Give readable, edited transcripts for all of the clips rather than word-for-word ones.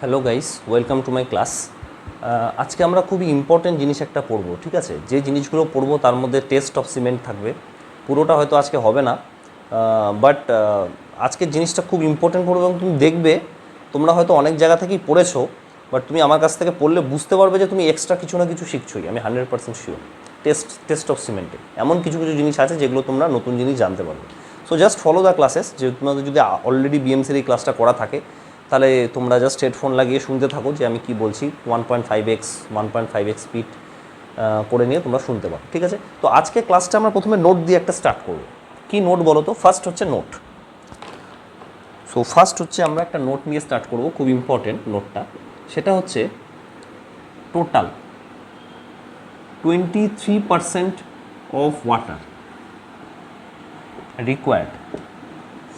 Hello guys, welcome to my class. আজকে আমরা খুবই ইম্পর্টেন্ট জিনিস একটা পড়বো, ঠিক আছে? যে জিনিসগুলো পড়বো তার মধ্যে টেস্ট অফ সিমেন্ট থাকবে। পুরোটা হয়তো আজকে হবে না, বাট আজকের জিনিসটা খুব ইম্পর্টেন্ট পড়বে এবং তুমি দেখবে তোমরা হয়তো অনেক জায়গা থেকেই পড়েছো, বাট তুমি আমার কাছ থেকে পড়লে বুঝতে পারবে যে তুমি এক্সট্রা কিছু না কিছু শিখছোই। আমি 100% শিওর। টেস্ট অফ সিমেন্টে এমন কিছু কিছু জিনিস আছে যেগুলো তোমরা নতুন জিনিস জানতে পারবে। So just follow the classes. যে তোমাদের যদি অলরেডি বিএমসির এই ক্লাসটা করা থাকে তাহলে তোমরা জাস্ট হেডফোন লাগিয়ে শুনতে থাকো যে আমি কি বলছি। 1.5x স্পিড করে নিয়ে তোমরা শুনতে পারো, ঠিক আছে? তো আজকে ক্লাসটা আমরা প্রথমে নোট দিয়ে একটা স্টার্ট করবো। কি নোট বলো তো? ফার্স্ট হচ্ছে নোট। সো ফার্স্ট হচ্ছে আমরা একটা নোট নিয়ে স্টার্ট করবো, খুব ইম্পর্টেন্ট নোটটা। সেটা হচ্ছে total 23% of water required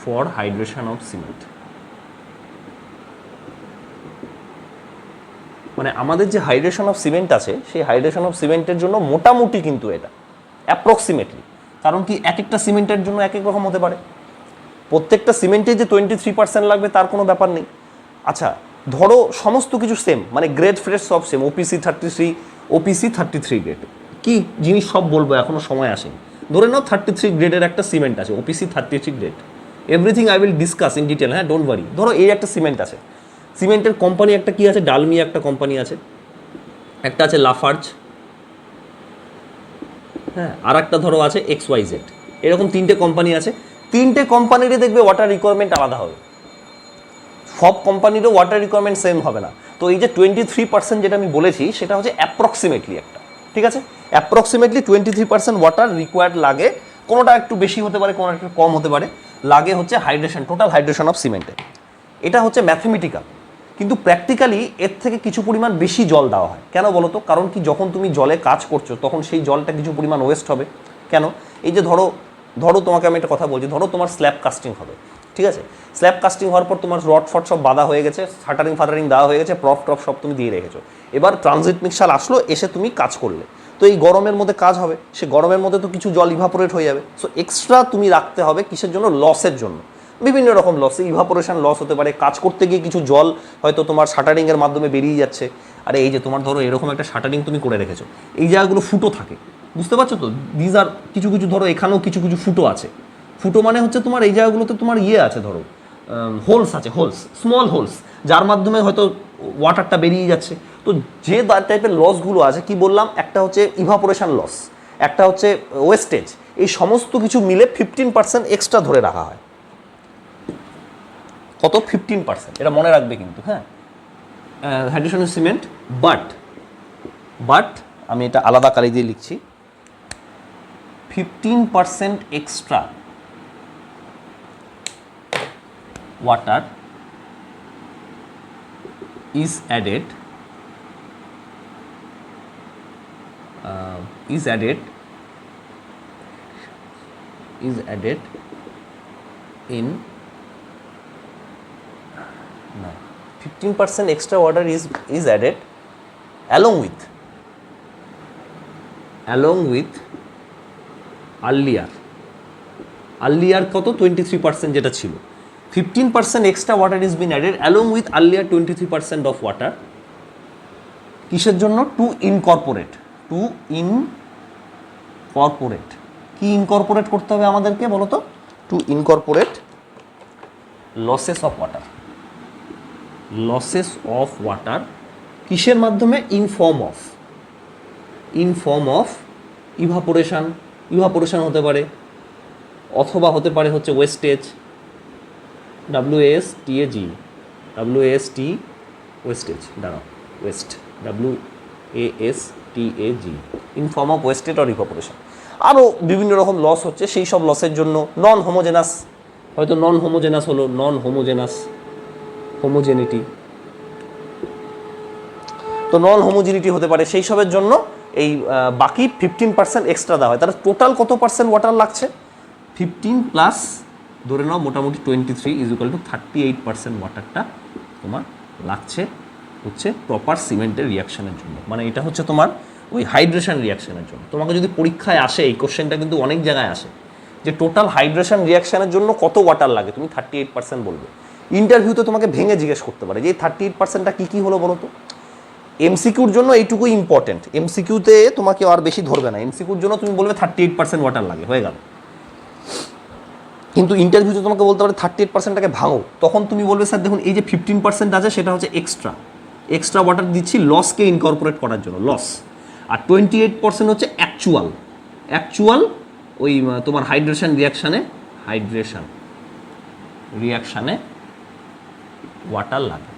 for hydration of cement. মানে আমাদের যে হাইড্রেশন অফ সিমেন্ট আছে, সেই হাইড্রেশন অফ সিমেন্টের জন্য মোটামুটি কিন্তু এটা অ্যাপ্রক্সিমেটলি, কারণ কি এক একটা সিমেন্টের জন্য এক এক রকম হতে পারে। প্রত্যেকটা সিমেন্টে যে 23% লাগবে তার কোনো ব্যাপার নেই। আচ্ছা, ধরো সমস্ত কিছু সেম, মানে গ্রেড ফ্রেড সব সেম, ওপিসি 33 গ্রেড। কি জিনিস সব বলবো, এখনও সময় আসেনি। ধরে নাও 33 গ্রেডের একটা সিমেন্ট আছে, OPC 33 grade. Everything I will discuss in detail, হ্যাঁ, ডোন্ট ওয়ারি। ধরো এই একটা সিমেন্ট আছে, সিমেন্টের কোম্পানি একটা কি আছে, ডালমিয়া একটা কোম্পানি আছে, একটা আছে লাফার্জ, হ্যাঁ, আর একটা ধরো আছে XYZ। এরকম তিনটে কোম্পানি আছে। তিনটে কোম্পানিরই দেখবে ওয়াটার রিকোয়ারমেন্ট আলাদা হবে। সব কোম্পানিরও ওয়াটার রিকোয়ারমেন্ট সেম হবে না। তো এই যে 23% যেটা আমি বলেছি, সেটা হচ্ছে অ্যাপ্রক্সিমেটলি একটা, ঠিক আছে? অ্যাপ্রক্সিমেটলি 23% ওয়াটার রিকোয়ার্ড লাগে। কোনোটা একটু বেশি হতে পারে, কোনোটা একটু কম হতে পারে, লাগে হচ্ছে হাইড্রেশন, টোটাল হাইড্রেশন অফ সিমেন্টে। এটা হচ্ছে ম্যাথমেটিক্যাল, কিন্তু প্র্যাকটিক্যালি এর থেকে কিছু পরিমাণ বেশি জল দেওয়া হয়। কেন বলো তো? কারণ কি, যখন তুমি জলে কাজ করছো তখন সেই জলটা কিছু পরিমাণ ওয়েস্ট হবে। কেন? এই যে ধরো ধরো তোমাকে আমি একটা কথা বলছি, ধরো তোমার স্ল্যাব কাস্টিং হবে, ঠিক আছে? স্ল্যাব কাস্টিং হওয়ার পর তোমার রড ফট সব বাঁধা হয়ে গেছে, ফাটারিং দেওয়া হয়ে গেছে, প্রপ টপ সব তুমি দিয়ে রেখেছো। এবার ট্রানজিট মিক্সার আসলো, এসে তুমি কাজ করলে, তো এই গরমের মধ্যে কাজ হবে, সে গরমের মধ্যে তো কিছু জল ইভাপোরেট হয়ে যাবে। সো এক্সট্রা তুমি রাখতে হবে কিসের জন্য? লসের জন্য। বিভিন্ন রকম লস, ইভাপোরেশন লস হতে পারে, কাজ করতে গিয়ে কিছু জল হয়তো তোমার শাটারিংয়ের মাধ্যমে বেরিয়ে যাচ্ছে। আরে এই যে তোমার ধরো এরকম একটা শাটারিং তুমি করে রেখেছো, এই জায়গাগুলো ফুটো থাকে, বুঝতে পারছো তো? দিজ আর কিছু কিছু ধরো এখানেও কিছু কিছু ফুটো আছে। ফুটো মানে হচ্ছে তোমার এই জায়গাগুলোতে তোমার ইয়ে আছে, ধরো হোলস আছে, হোলস, স্মল হোলস, যার মাধ্যমে হয়তো ওয়াটারটা বেরিয়ে যাচ্ছে। তো যে টাইপের লসগুলো আছে, কি বললাম, একটা হচ্ছে ইভাপোরেশন লস, একটা হচ্ছে ওয়েস্টেজ, এই সমস্ত কিছু মিলে 15% এক্সট্রা ধরে রাখা হয়। কত? 15%। এটা মনে রাখবে কিন্তু, হ্যাঁ, হাইড্রেশন অফ সিমেন্ট। বাট আমি এটা আলাদা কালি দিয়ে লিখছি, 15% extra water is added in 15% extra water is added along with earlier কত? 23% যেটা ছিল, 15% extra water is been added along with earlier 23% of water. কিসের জন্য? টু ইনকর্পোরেট কি ইনকর্পোরেট করতে হবে আমাদেরকে বলো তো? To incorporate losses of water. কিসের মাধ্যমে? ইন ফর্ম অফ ইভাপোরেশন হতে পারে, অথবা হতে পারে হচ্ছে ওয়েস্টেজ, WASTAG, ওয়েস্টেজ, দাঁড়াও, WASTAG, in form of wastage or evaporation. আরও বিভিন্ন রকম লস হচ্ছে, সেই সব লসের জন্য নন হোমোজেনাস, হয়তো নন হোমোজেনাস হলো, হোমোজেনিটি, তো নন হোমোজেনিটি হতে পারে, সেই সবের জন্য এই বাকি 15% এক্সট্রা দেওয়া হয়। তাহলে টোটাল কত পার্সেন্ট ওয়াটার লাগছে? 15 প্লাস ধরে নাও মোটামুটি 23 = 38% ওয়াটারটা তোমার লাগছে হচ্ছে প্রপার সিমেন্টের রিয়াকশানের জন্য। মানে এটা হচ্ছে তোমার ওই হাইড্রেশন রিয়াকশানের জন্য। তোমাকে যদি পরীক্ষায় আসে, এই কোশ্চেনটা কিন্তু অনেক জায়গায় আসে, যে টোটাল হাইড্রেশন রিয়াকশানের জন্য কত ওয়াটার লাগে, তুমি 38% বলবে। ইন্টারভিউতে তোমাকে ভেঙে জিজ্ঞেস করতে পারে যে এই 38%টা কী কী হলো বলো তো। এমসিকিউর জন্য এইটুকুই ইম্পর্টেন্ট, এমসিকিউতে তোমাকে আর বেশি ধরবে না, এমসিকিউর জন্য তুমি বলবে 38% ওয়াটার লাগে, হয়ে গেল। কিন্তু ইন্টারভিউতে তোমাকে বলতে পারে 38%টাকে ভাঙো, তখন তুমি বলবে স্যার দেখুন এই যে 15% আছে সেটা হচ্ছে এক্সট্রা ওয়াটার দিচ্ছি লসকে ইনকর্পোরেট করার জন্য, লস। আর 28% হচ্ছে অ্যাকচুয়াল ওই তোমার হাইড্রেশন রিয়াকশানে ওয়াটার লাগে।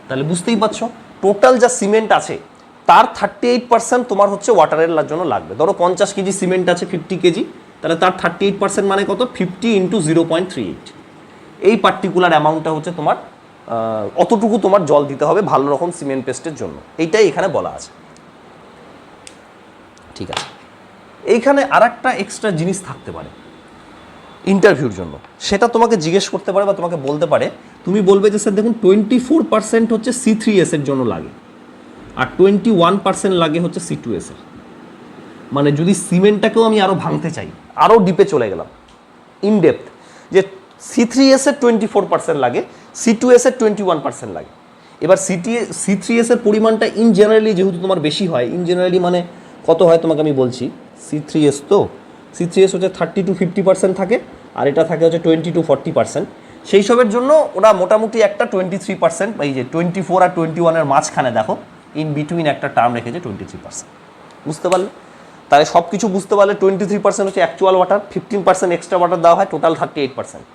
তাহলে বুঝতেই পারছো টোটাল যা সিমেন্ট আছে তার 38% তোমার হচ্ছে ওয়াটারের জন্য লাগবে। ধরো 50 কেজি সিমেন্ট আছে 50 কেজি, তাহলে তার 38% মানে কত, 50 × 0.38। এই পার্টিকুলার অ্যামাউন্টটা হচ্ছে তোমার, অতটুকু তোমার জল দিতে হবে ভালো রকম সিমেন্ট পেস্টের জন্য, এইটাই এখানে বলা আছে। ঠিক আছে, এইখানে আর একটা এক্সট্রা জিনিস থাকতে পারে ইন্টারভিউর জন্য, সেটা তোমাকে জিজ্ঞেস করতে পারে বা তোমাকে বলতে পারে। তুমি বলবে যে স্যার দেখুন 24% হচ্ছে C3S এর জন্য লাগে, আর 21% লাগে হচ্ছে C2S এর। মানে যদি সিমেন্টটাকেও আমি আরও ভাঙতে চাই, আরও ডিপে চলে গেলাম ইনডেপথ, যে C3S এর 24% লাগে, C2S এর 21% লাগে। এবার C3S এর পরিমাণটা ইন জেনারেলি যেহেতু তোমার বেশি হয়, ইন জেনারেলি মানে কত হয় তোমাকে আমি বলছি। C3S হচ্ছে 30 to 50% থাকে, আর এটা থাকে হচ্ছে 20 to 40%। সেই সবের জন্য ওরা মোটামুটি একটা 23%, এই যে 24 আর 21-এর মাঝখানে দেখো ইন বিটুইন একটা টার্ম রেখেছে 23%। বুঝতে পারলে? তাহলে সব কিছু বুঝতে পারলে 23% হচ্ছে অ্যাকচুয়াল ওয়াটার, 15% এক্সট্রা ওয়াটার দেওয়া হয়, টোটাল 38%।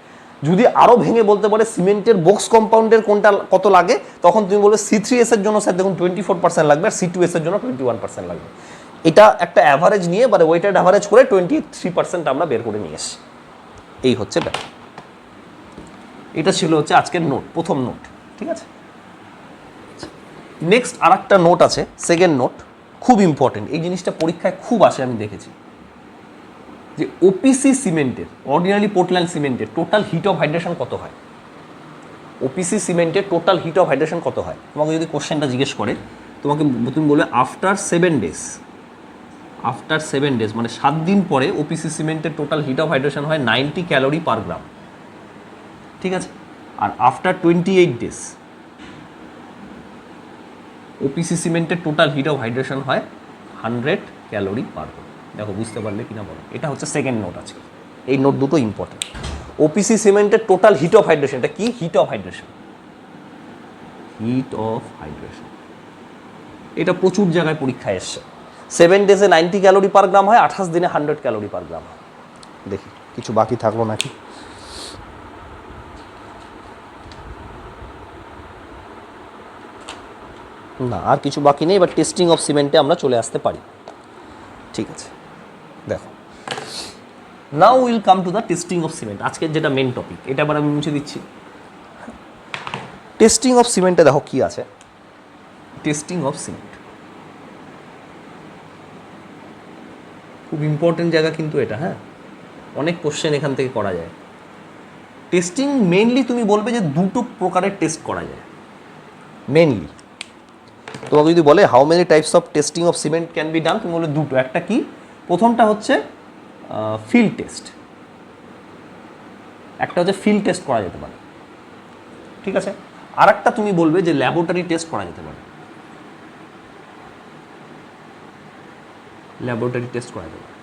যদি আরও ভেঙে বলতে পারে সিমেন্টের বক্স কম্পাউন্ডের কোনটা কত লাগে, তখন তুমি বলবে C3S এর জন্য স্যার দেখুন 24% লাগবে, আর C2S এর জন্য 21% লাগবে। এটা একটা অ্যাভারেজ নিয়ে বা ওয়েটেড অ্যাভারেজ করে 23% আমরা বের করে নিয়ে এসেছি। এই হচ্ছে ব্যাপার। এটা ছিল হচ্ছে আজকের নোট, প্রথম নোট। ঠিক আছে, নেক্সট আর একটা নোট আছে, সেকেন্ড নোট, খুব ইম্পর্টেন্ট। এই জিনিসটা পরীক্ষায় খুব আসে, আমি দেখেছি যে ওপিসি সিমেন্টের, অর্ডিনারি পোর্টল্যান্ড সিমেন্টের টোটাল হিট অফ হাইড্রেশন কত হয়। ওপিসি সিমেন্টের টোটাল হিট অফ হাইড্রেশন কত হয়, তোমাকে যদি কোশ্চেনটা জিজ্ঞেস করে তুমি বলবে আফটার 7 ডেজ, মানে 7 দিন পরে ওপিসি সিমেন্টের টোটাল হিট অফ হাইড্রেশন হয় 90 ক্যালোরি পার গ্রাম। ঠিক আছে, আর আফটার 28 ডেজ ওপিসি সিমেন্টের টোটাল হিট অফ হাইড্রেশন হয় 100 ক্যালোরি পার গ্রাম। দেখো বুঝতে পারলে কিনা বলো। এটা হচ্ছে সেকেন্ড নোট আছে, এই নোট দুটো ইম্পর্টেন্ট। ওপিসি সিমেন্টের টোটাল হিট অফ হাইড্রেশন, এটা কি হিট অফ হাইড্রেশন, এটা প্রচুর জায়গায় পরীক্ষায় এসছে। 7 ডেজে 90 ক্যালোরি পার গ্রাম হয়, 28 দিনে 100 ক্যালোরি পার গ্রাম হয়। দেখি কিছু বাকি থাকলো নাকি। না, আর কিছু বাকি নেই। এবার টেস্টিং অফ সিমেন্টে আমরা চলে আসতে পারি। ঠিক আছে, দেখো now will come to the testing of cement, আজকের যেটা মেন টপিক। এটা আবার আমি মুছে দিচ্ছি। টেস্টিং অফ সিমেন্টে দেখো কি আছে। টেস্টিং অফ সিমেন্ট খুব ইম্পর্টেন্ট জায়গা কিন্তু এটা, হ্যাঁ, অনেক কোশ্চেন এখান থেকে করা যায়। টেস্টিং মেনলি তুমি বলবে যে দুটো প্রকারের টেস্ট করা যায় মেনলি। তোমাকে যদি বলে how many types of testing of cement can be done, তুমি বলবে দুটো। একটা কি, প্রথমটা হচ্ছে ফিল্ড টেস্ট, একটা হচ্ছে ফিল্ড টেস্ট করা যেতে পারে। ঠিক আছে, আর একটা তুমি বলবে যে ল্যাবরেটরি টেস্ট করা যেতে পারে, ল্যাবরেটরি টেস্ট করা যেতে পারে।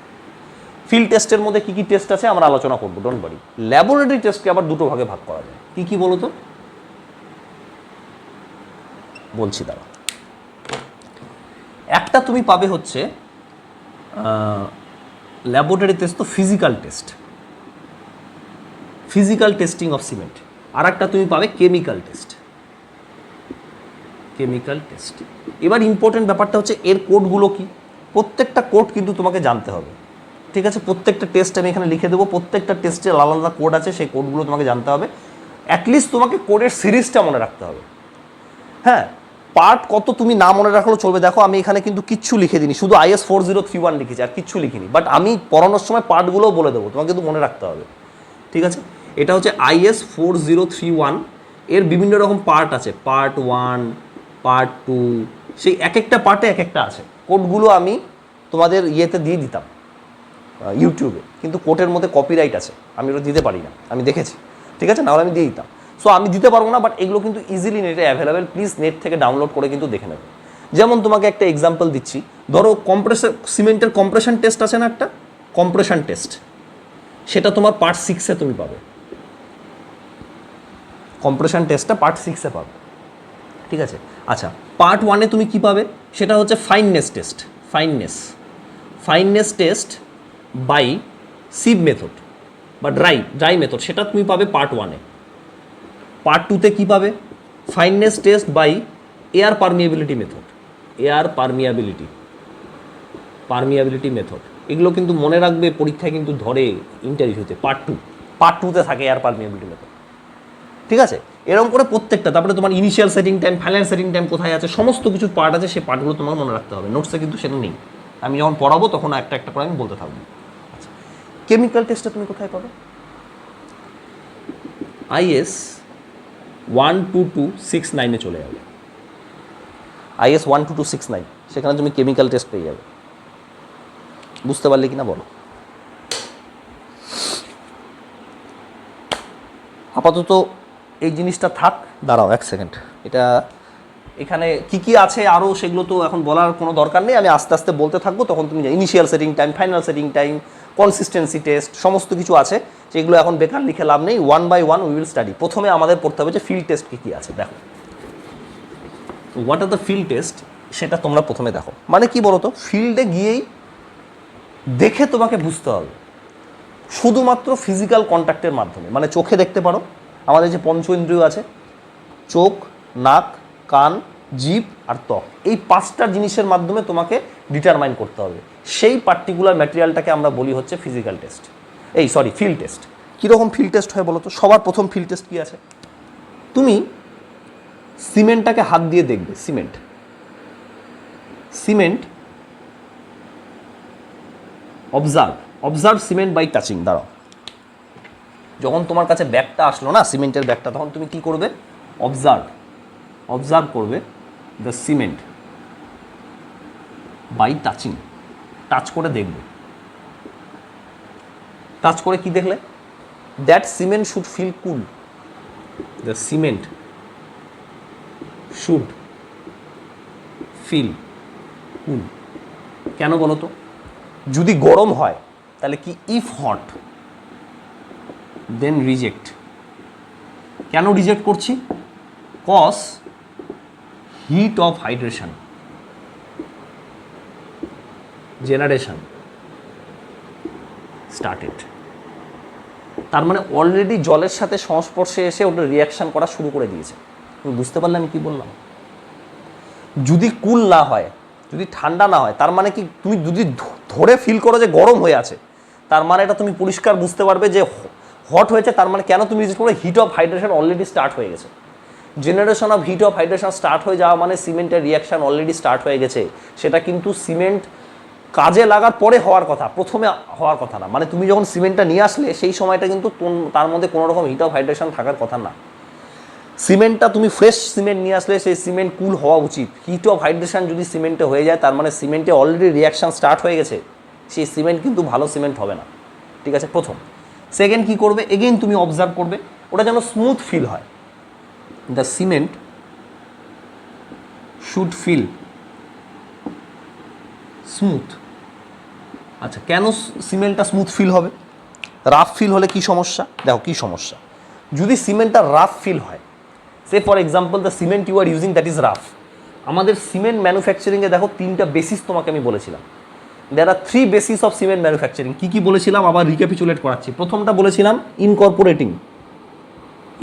ফিল্ড টেস্টের মধ্যে কী কী টেস্ট আছে আমরা আলোচনা করবো, ডোন্ট ওয়ারি। ল্যাবরেটরি টেস্টকে আবার দুটো ভাগে ভাগ করা যায়। কী কী বলো তো, বলছি দাঁড়া। একটা তুমি পাবে হচ্ছে ল্যাবরেটরি টেস্ট, তো ফিজিক্যাল টেস্টিং অফ সিমেন্ট। আর একটা তুমি পাবে কেমিক্যাল টেস্ট। এবার ইম্পর্টেন্ট ব্যাপারটা হচ্ছে এর কোডগুলো কি, প্রত্যেকটা কোড কিন্তু তোমাকে জানতে হবে। ঠিক আছে, প্রত্যেকটা টেস্ট আমি এখানে লিখে দেবো, প্রত্যেকটা টেস্টের আলাদা আলাদা কোড আছে, সেই কোডগুলো তোমাকে জানতে হবে। অ্যাটলিস্ট তোমাকে কোডের সিরিজটা মনে রাখতে হবে। হ্যাঁ, পার্ট কত তুমি না মনে রাখলেও চলবে। দেখো আমি এখানে কিন্তু কিচ্ছু লিখে দিইনি, শুধু IS 4031 লিখেছি, আর কিচ্ছু লিখিনি। বাট আমি পড়ানোর সময় পার্টগুলোও বলে দেবো, তোমাকে কিন্তু মনে রাখতে হবে। ঠিক আছে, এটা হচ্ছে IS 4031, এর বিভিন্ন রকম পার্ট আছে, পার্ট 1, পার্ট 2, সেই এক একটা পার্টে এক একটা আছে। কোডগুলো আমি তোমাদের ইয়েতে দিয়ে দিতাম ইউটিউবে, কিন্তু কোডের মধ্যে কপিরাইট আছে, আমি ওটা দিতে পারি না, আমি দেখেছি। ঠিক আছে, নাহলে আমি দিয়ে দিতাম। সো আমি দিতে পারবো না, বাট এগুলো কিন্তু ইজিলি নেটে অ্যাভেলেবেল, প্লিজ নেট থেকে ডাউনলোড করে কিন্তু দেখে নেবে। যেমন তোমাকে একটা এক্সাম্পল দিচ্ছি, ধরো সিমেন্টের কম্প্রেশন টেস্ট আছে না একটা, কম্প্রেশন টেস্ট, সেটা তোমার পার্ট 6-এ তুমি পাবে, কম্প্রেশন টেস্টটা পার্ট 6-এ পাবে, ঠিক আছে। আচ্ছা, পার্ট 1-এ তুমি কি পাবে, সেটা হচ্ছে fineness test, fineness test by sieve method বা ড্রাই মেথড, সেটা তুমি পাবে পার্ট 1-এ। পার্ট 2-তে কী পাবে, fineness test by air permeability method. এগুলো কিন্তু মনে রাখবে, পরীক্ষায় কিন্তু ধরে ইন্টারভিউতে, পার্ট 2-তে থাকে এয়ার পারমিয়াবিলিটি মেথড, ঠিক আছে। এরকম করে প্রত্যেকটা, তারপরে তোমার initial setting time, final setting time কোথায় আছে, সমস্ত কিছু পার্ট আছে, সেই পার্টগুলো তোমার মনে রাখতে হবে, নোটসে কিন্তু সেটা নেই। আমি যখন পড়াবো তখন একটা একটা করে আমি বলতে থাকবো। আচ্ছা, কেমিক্যাল টেস্টটা তুমি কোথায় পাবে, IS 12269-এ চলে যাবে, IS 12269, সেখানে তুমি কেমিক্যাল টেস্ট পেয়ে যাবে। বুঝতে পারলে কিনা বলো। আপাতত এই জিনিসটা থাক, দাঁড়াও এক সেকেন্ড, এটা এখানে কি কি আছে আরও সেগুলো তো এখন বলার কোনো দরকার নেই, আমি আস্তে আস্তে বলতে থাকবো, তখন তুমি initial setting time, final setting time, consistency test, সমস্ত কিছু আছে, সেগুলো এখন বেকার লিখে লাভ নেই, 1 by 1 উই উইল স্টাডি। প্রথমে আমাদের পড়তে হবে যে ফিল্ড টেস্ট কী কী আছে। দেখো, what are the field test, সেটা তোমরা প্রথমে দেখো। মানে কি বলো তো, ফিল্ডে গিয়েই দেখে তোমাকে বুঝতে হবে, শুধুমাত্র ফিজিক্যাল কন্ট্যাক্টের মাধ্যমে, মানে চোখে দেখতে পারো, আমাদের যে পঞ্চ ইন্দ্রিয় আছে, চোখ, নাক, কান, জিভ আর ত্বক, এই 5টা জিনিসের মাধ্যমে তোমাকে ডিটারমাইন করতে হবে। সেই পার্টিকুলার ম্যাটেরিয়ালটাকে আমরা বলি হচ্ছে ফিজিক্যাল টেস্ট, ফিল্ড টেস্ট। কীরকম ফিল্ড টেস্ট হয় বলো তো, সবার প্রথম ফিল্ড টেস্ট কী আছে, তুমি সিমেন্টটাকে হাত দিয়ে দেখবে, cement observe cement by touching. দাঁড়াও, যখন তোমার কাছে ব্যাগটা আসলো না, সিমেন্টের ব্যাগটা, তখন তুমি কি করবে, অবজার্ভ করবে the cement by touching, touch করে দেখবে। টাচ করে কি দেখলে, that cement should feel cool, the cement should feel cool. কেন বলো তো, যদি গরম হয় তাহলে কি, ইফ হট দেন রিজেক্ট। কেন রিজেক্ট করছি, cause heat of hydration generation started. তার মানে অলরেডি জলের সাথে সংস্পর্শে এসে ওটা রিয়াকশান করা শুরু করে দিয়েছে। তুমি বুঝতে পারলে আমি কি বললাম। যদি কুল না হয়, যদি ঠান্ডা না হয়, তার মানে কি, তুমি যদি ধরে ফিল করো যে গরম হয়ে আছে, তার মানে এটা তুমি পরিষ্কার বুঝতে পারবে যে হট হয়েছে। তার মানে কেন তুমি রিজেক্ট করো, hit of hydration already start হয়ে গেছে। Generation of heat of hydration start হয়ে যাওয়া মানে সিমেন্টের রিয়াকশান অলরেডি স্টার্ট হয়ে গেছে। সেটা কিন্তু সিমেন্ট কাজে লাগার পরে হওয়ার কথা, প্রথমে হওয়ার কথা না। মানে তুমি যখন সিমেন্টটা নিয়ে আসলে সেই সময়টা কিন্তু তার মধ্যে কোনো রকম হিট অফ হাইড্রেশন থাকার কথা না। সিমেন্টটা তুমি ফ্রেশ সিমেন্ট নিয়ে আসলে সেই সিমেন্ট কুল হওয়া উচিত। হিট অফ হাইড্রেশন যদি সিমেন্টে হয়ে যায়, তার মানে সিমেন্টে অলরেডি রিয়াকশান স্টার্ট হয়ে গেছে, সেই সিমেন্ট কিন্তু ভালো সিমেন্ট হবে না। ঠিক আছে, প্রথম। সেকেন্ড কী করবে, এগেইন তুমি অবজার্ভ করবে ওটা যেন স্মুথ ফিল হয়। The cement should feel smooth. আচ্ছা, কেন সিমেন্টটা স্মুথ ফিল হবে, রাফ ফিল হলে কি সমস্যা, দেখো কি সমস্যা। যদি সিমেন্টটা রাফ ফিল হয়, say for example the cement you are using that is rough. আমাদের সিমেন্ট ম্যানুফ্যাকচারিংয়ে দেখো 3টা বেসিস তোমাকে আমি বলেছিলাম। There are 3 basis of cement manufacturing. কী কী বলেছিলাম আবার রিক্যাপিচুলেট করাচ্ছি। প্রথমটা বলেছিলাম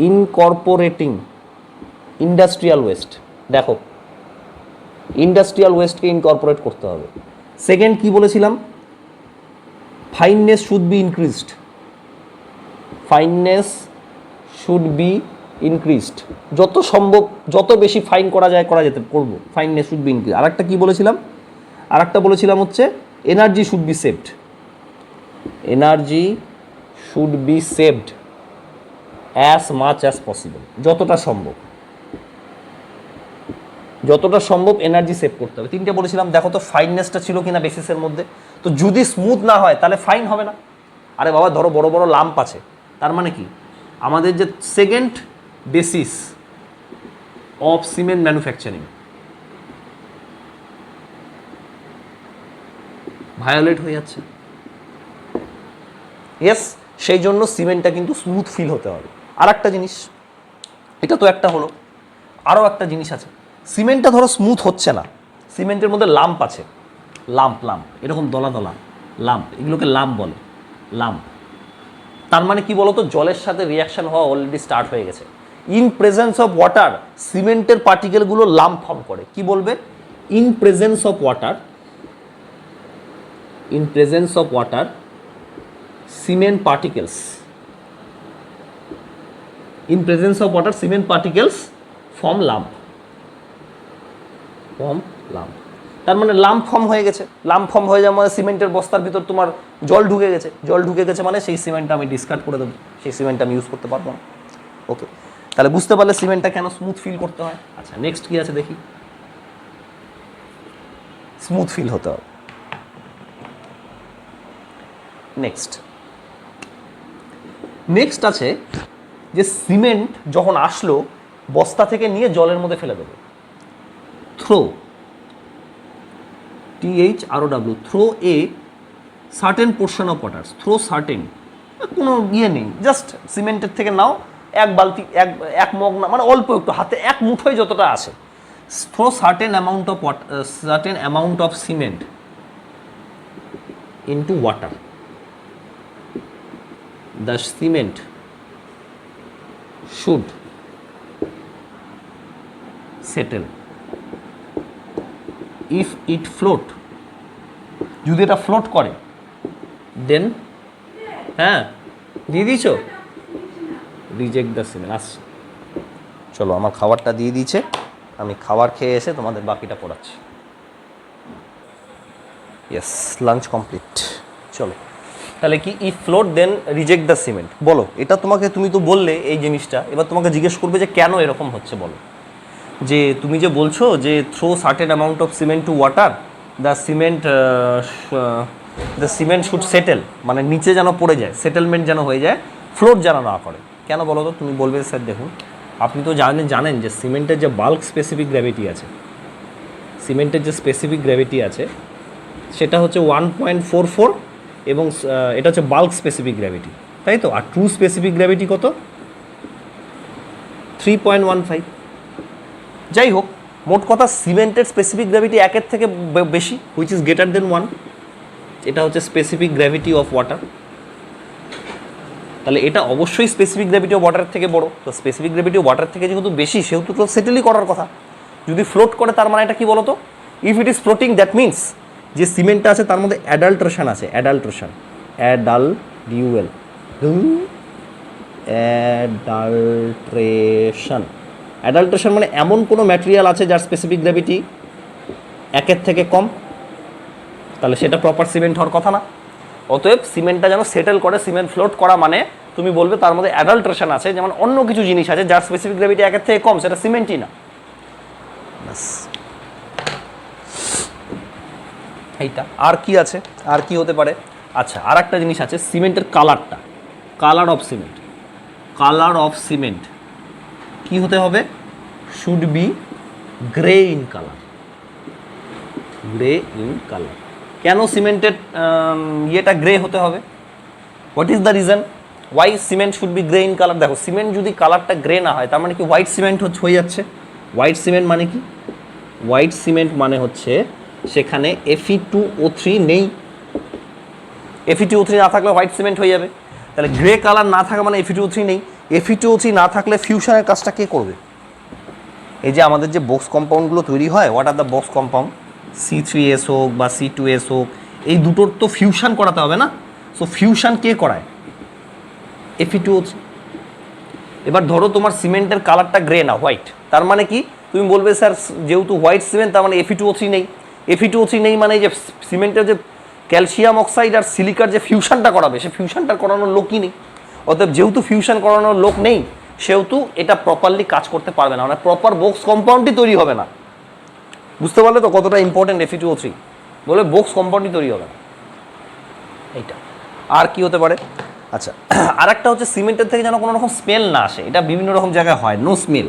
ইনকর্পোরেটিং ইন্ডাস্ট্রিয়াল ওয়েস্ট। দেখো, ইন্ডাস্ট্রিয়াল ওয়েস্টকে ইনকর্পোরেট করতে হবে। সেকেন্ড কি বলেছিলাম, ফাইননেস শুড বি ইনক্রিজড, যত সম্ভব যত বেশি ফাইন করা যায় করবো। Fineness should be increase. আরেকটা কি বলেছিলাম, হচ্ছে energy should be saved as much as possible. যতটা সম্ভব এনার্জি সেভ করতে হবে। 3টে বলেছিলাম। দেখো তো ফাইননেসটা ছিল কিনা বেসিসের মধ্যে। তো যদি স্মুথ না হয় তাহলে ফাইন হবে না। আরে বাবা, ধরো বড় বড় লাম্প আছে, তার মানে কি, আমাদের যে second basis of cement manufacturing violate হয়ে যাচ্ছে। ইয়েস, সেই জন্য সিমেন্টটা কিন্তু স্মুথ ফিল হতে হবে। আর একটা জিনিস, এটা তো একটা হলো, আরও একটা জিনিস আছে। সিমেন্টটা ধরো স্মুথ হচ্ছে না, সিমেন্টের মধ্যে লাম্প আছে, লাম্প এরকম দলা দলা লাম্প, এগুলোকে লাম্প বলে, লাম্প। তার মানে কি বলতো, জলের সাথে রিয়াকশন হওয়া অলরেডি স্টার্ট হয়ে গেছে। ইন প্রেজেন্স অফ ওয়াটার সিমেন্টের পার্টিকেলগুলো লাম্প ফর্ম করে। কি বলবে? In presence of water, in presence of water cement particles, in presence of water cement particles form lump, তার মানে লাম্প ফর্ম হয়ে গেছে। লাম্প ফর্ম হয়ে যাওয়া মানে সিমেন্টের বস্তার ভিতর তোমার জল ঢুকে গেছে, জল ঢুকে গেছে মানে সেই সিমেন্টটা আমি ডিসকার্ড করে দেবো, সেই সিমেন্টটা আমি ইউজ করতে পারবো না। ওকে, তাহলে বুঝতে পারলে সিমেন্টটা কেন স্মুথ ফিল করতে হয়। আচ্ছা, নেক্সট কি আছে দেখি। স্মুথ ফিল হতে হবে। নেক্সট আছে যে সিমেন্ট যখন আসলো বস্তা থেকে নিয়ে জলের মধ্যে ফেলে দেবে। Throw, THROW, throw a certain portion of water, throw certain, কোনো ইয়ে নেই, জাস্ট সিমেন্টের থেকে নাও এক বালতি, এক মগ না, মানে অল্প একটু, হাতে এক মুঠোয় যতটা আছে, throw certain amount of water, certain amount of cement into water, the cement should settle if it float, যদি এটা ফ্লোট করে দেন, হ্যাঁ দিয়ে দিয়েছ, রিজেক্ট দ্য সিমেন্ট। আসছে, চলো আমার খাবারটা দিয়ে দিয়েছে, আমি খাবার খেয়ে এসে তোমাদের বাকিটা পড়াচ্ছি। Yes, lunch complete. চলো, তাহলে কি if float then reject the cement. বলো, এটা তোমাকে, তুমি তো বললে এই জিনিসটা, এবার তোমাকে জিজ্ঞেস করবে যে কেন এরকম হচ্ছে। বলো, যে তুমি যে বলছো যে throw certain amount of cement to water, the cement should settle, মানে নিচে যেন পড়ে যায়, সেটেলমেন্ট যেন হয়ে যায়, ফ্লোট যেন না করে। কেন বলো তো? তুমি বলবে স্যার দেখুন, আপনি তো জানেন যে সিমেন্টের যে বাল্ক স্পেসিফিক গ্র্যাভিটি আছে, সিমেন্টের যে স্পেসিফিক গ্র্যাভিটি আছে সেটা হচ্ছে 1.44, এবং এটা হচ্ছে বাল্ক স্পেসিফিক গ্র্যাভিটি, তাই তো? আর ট্রু স্পেসিফিক গ্র্যাভিটি কত? 3.15। যাই হোক, মোট কথা সিমেন্টের স্পেসিফিক গ্র্যাভিটি 1-এর থেকে বেশি, হুইচ ইজ গ্রেটার দেন 1। এটা হচ্ছে স্পেসিফিক গ্র্যাভিটি অফ ওয়াটার। তাহলে এটা অবশ্যই স্পেসিফিক গ্র্যাভিটি অফ ওয়াটারের থেকে বড়। তো স্পেসিফিক গ্র্যাভিটি অফ ওয়াটার থেকে যেহেতু বেশি, সেহেতু তো সেটেলই করার কথা। যদি ফ্লোট করে তার মানে এটা কি বলো তো? If it is floating that means যে সিমেন্টটা আছে তার মধ্যে অ্যাডাল্ট্রেশন আছে, অ্যাডাল্ট্রেশন মানে এমন কোনো ম্যাটেরিয়াল আছে যার স্পেসিফিক গ্র্যাভিটি 1-এর থেকে কম, তাহলে সেটা প্রপার সিমেন্ট হওয়ার কথা না। অতএব সিমেন্টটা যেন সেটেল করে, সিমেন্ট ফ্লোট করা মানে তুমি বলবে তার মধ্যে অ্যাডাল্ট্রেশন আছে, যেমন অন্য কিছু জিনিস আছে যার স্পেসিফিক গ্র্যাভিটি 1-এর থেকে কম, সেটা সিমেন্টই না। ব্যাস, এইটা। আর কি আছে? আর কি হতে পারে? আচ্ছা, আর একটা জিনিস আছে, সিমেন্টের কালারটা, colour of cement, colour of cement কি হতে হবে? Should be grey in colour, grey in colour. কেন সিমেন্টের ইয়েটা গ্রে হতে হবে? What is the reason why cement should B grey in colour? দেখো, সিমেন্ট যদি কালারটা গ্রে না হয় তার মানে কি হোয়াইট সিমেন্ট হয়ে যাচ্ছে। হোয়াইট সিমেন্ট মানে কি? হোয়াইট সিমেন্ট মানে হচ্ছে সেখানে Fe2O3 নেই। Fe2O3 না থাকলে হোয়াইট সিমেন্ট হয়ে যাবে। তাহলে গ্রে কালার না থাকা মানে Fe2O3 নেই। Fe2O3 না থাকলে ফিউশনের কাজটা কে করবে? এই যে আমাদের যে বক্স কম্পাউন্ডগুলো তৈরি হয়, what are the box compound, C3S হোক বা C2S হোক, এই দুটোর তো ফিউশন করাতে হবে না। সো ফিউশন কে করায়? Fe2O3। এবার ধরো তোমার সিমেন্টের কালারটা গ্রে না, হোয়াইট, তার মানে কি? তুমি বলবে স্যার যেহেতু হোয়াইট সিমেন্ট তার মানে Fe2O3 নেই। Fe2O3 নেই মানে যে সিমেন্টের যে ক্যালসিয়াম অক্সাইড আর সিলিকার যে ফিউশনটা করাবে, সে ফিউশনটা করানোর লোকই নেই। অতএব যেহেতু ফিউশন করানোর লোক নেই, সেহেতু এটা প্রপারলি কাজ করতে পারবে না, মানে প্রপার বক্স কম্পাউন্ডই তৈরি হবে না। বুঝতে পারলে তো কতটা ইম্পর্টেন্ট Fe2O3? বলে বক্স কম্পাউন্ডই তৈরি হবে না। এইটা। আর কি হতে পারে? আচ্ছা, আর একটা হচ্ছে সিমেন্টের থেকে যেন কোনো রকম স্মেল না আসে, এটা বিভিন্ন রকম জায়গায় হয়। No smell,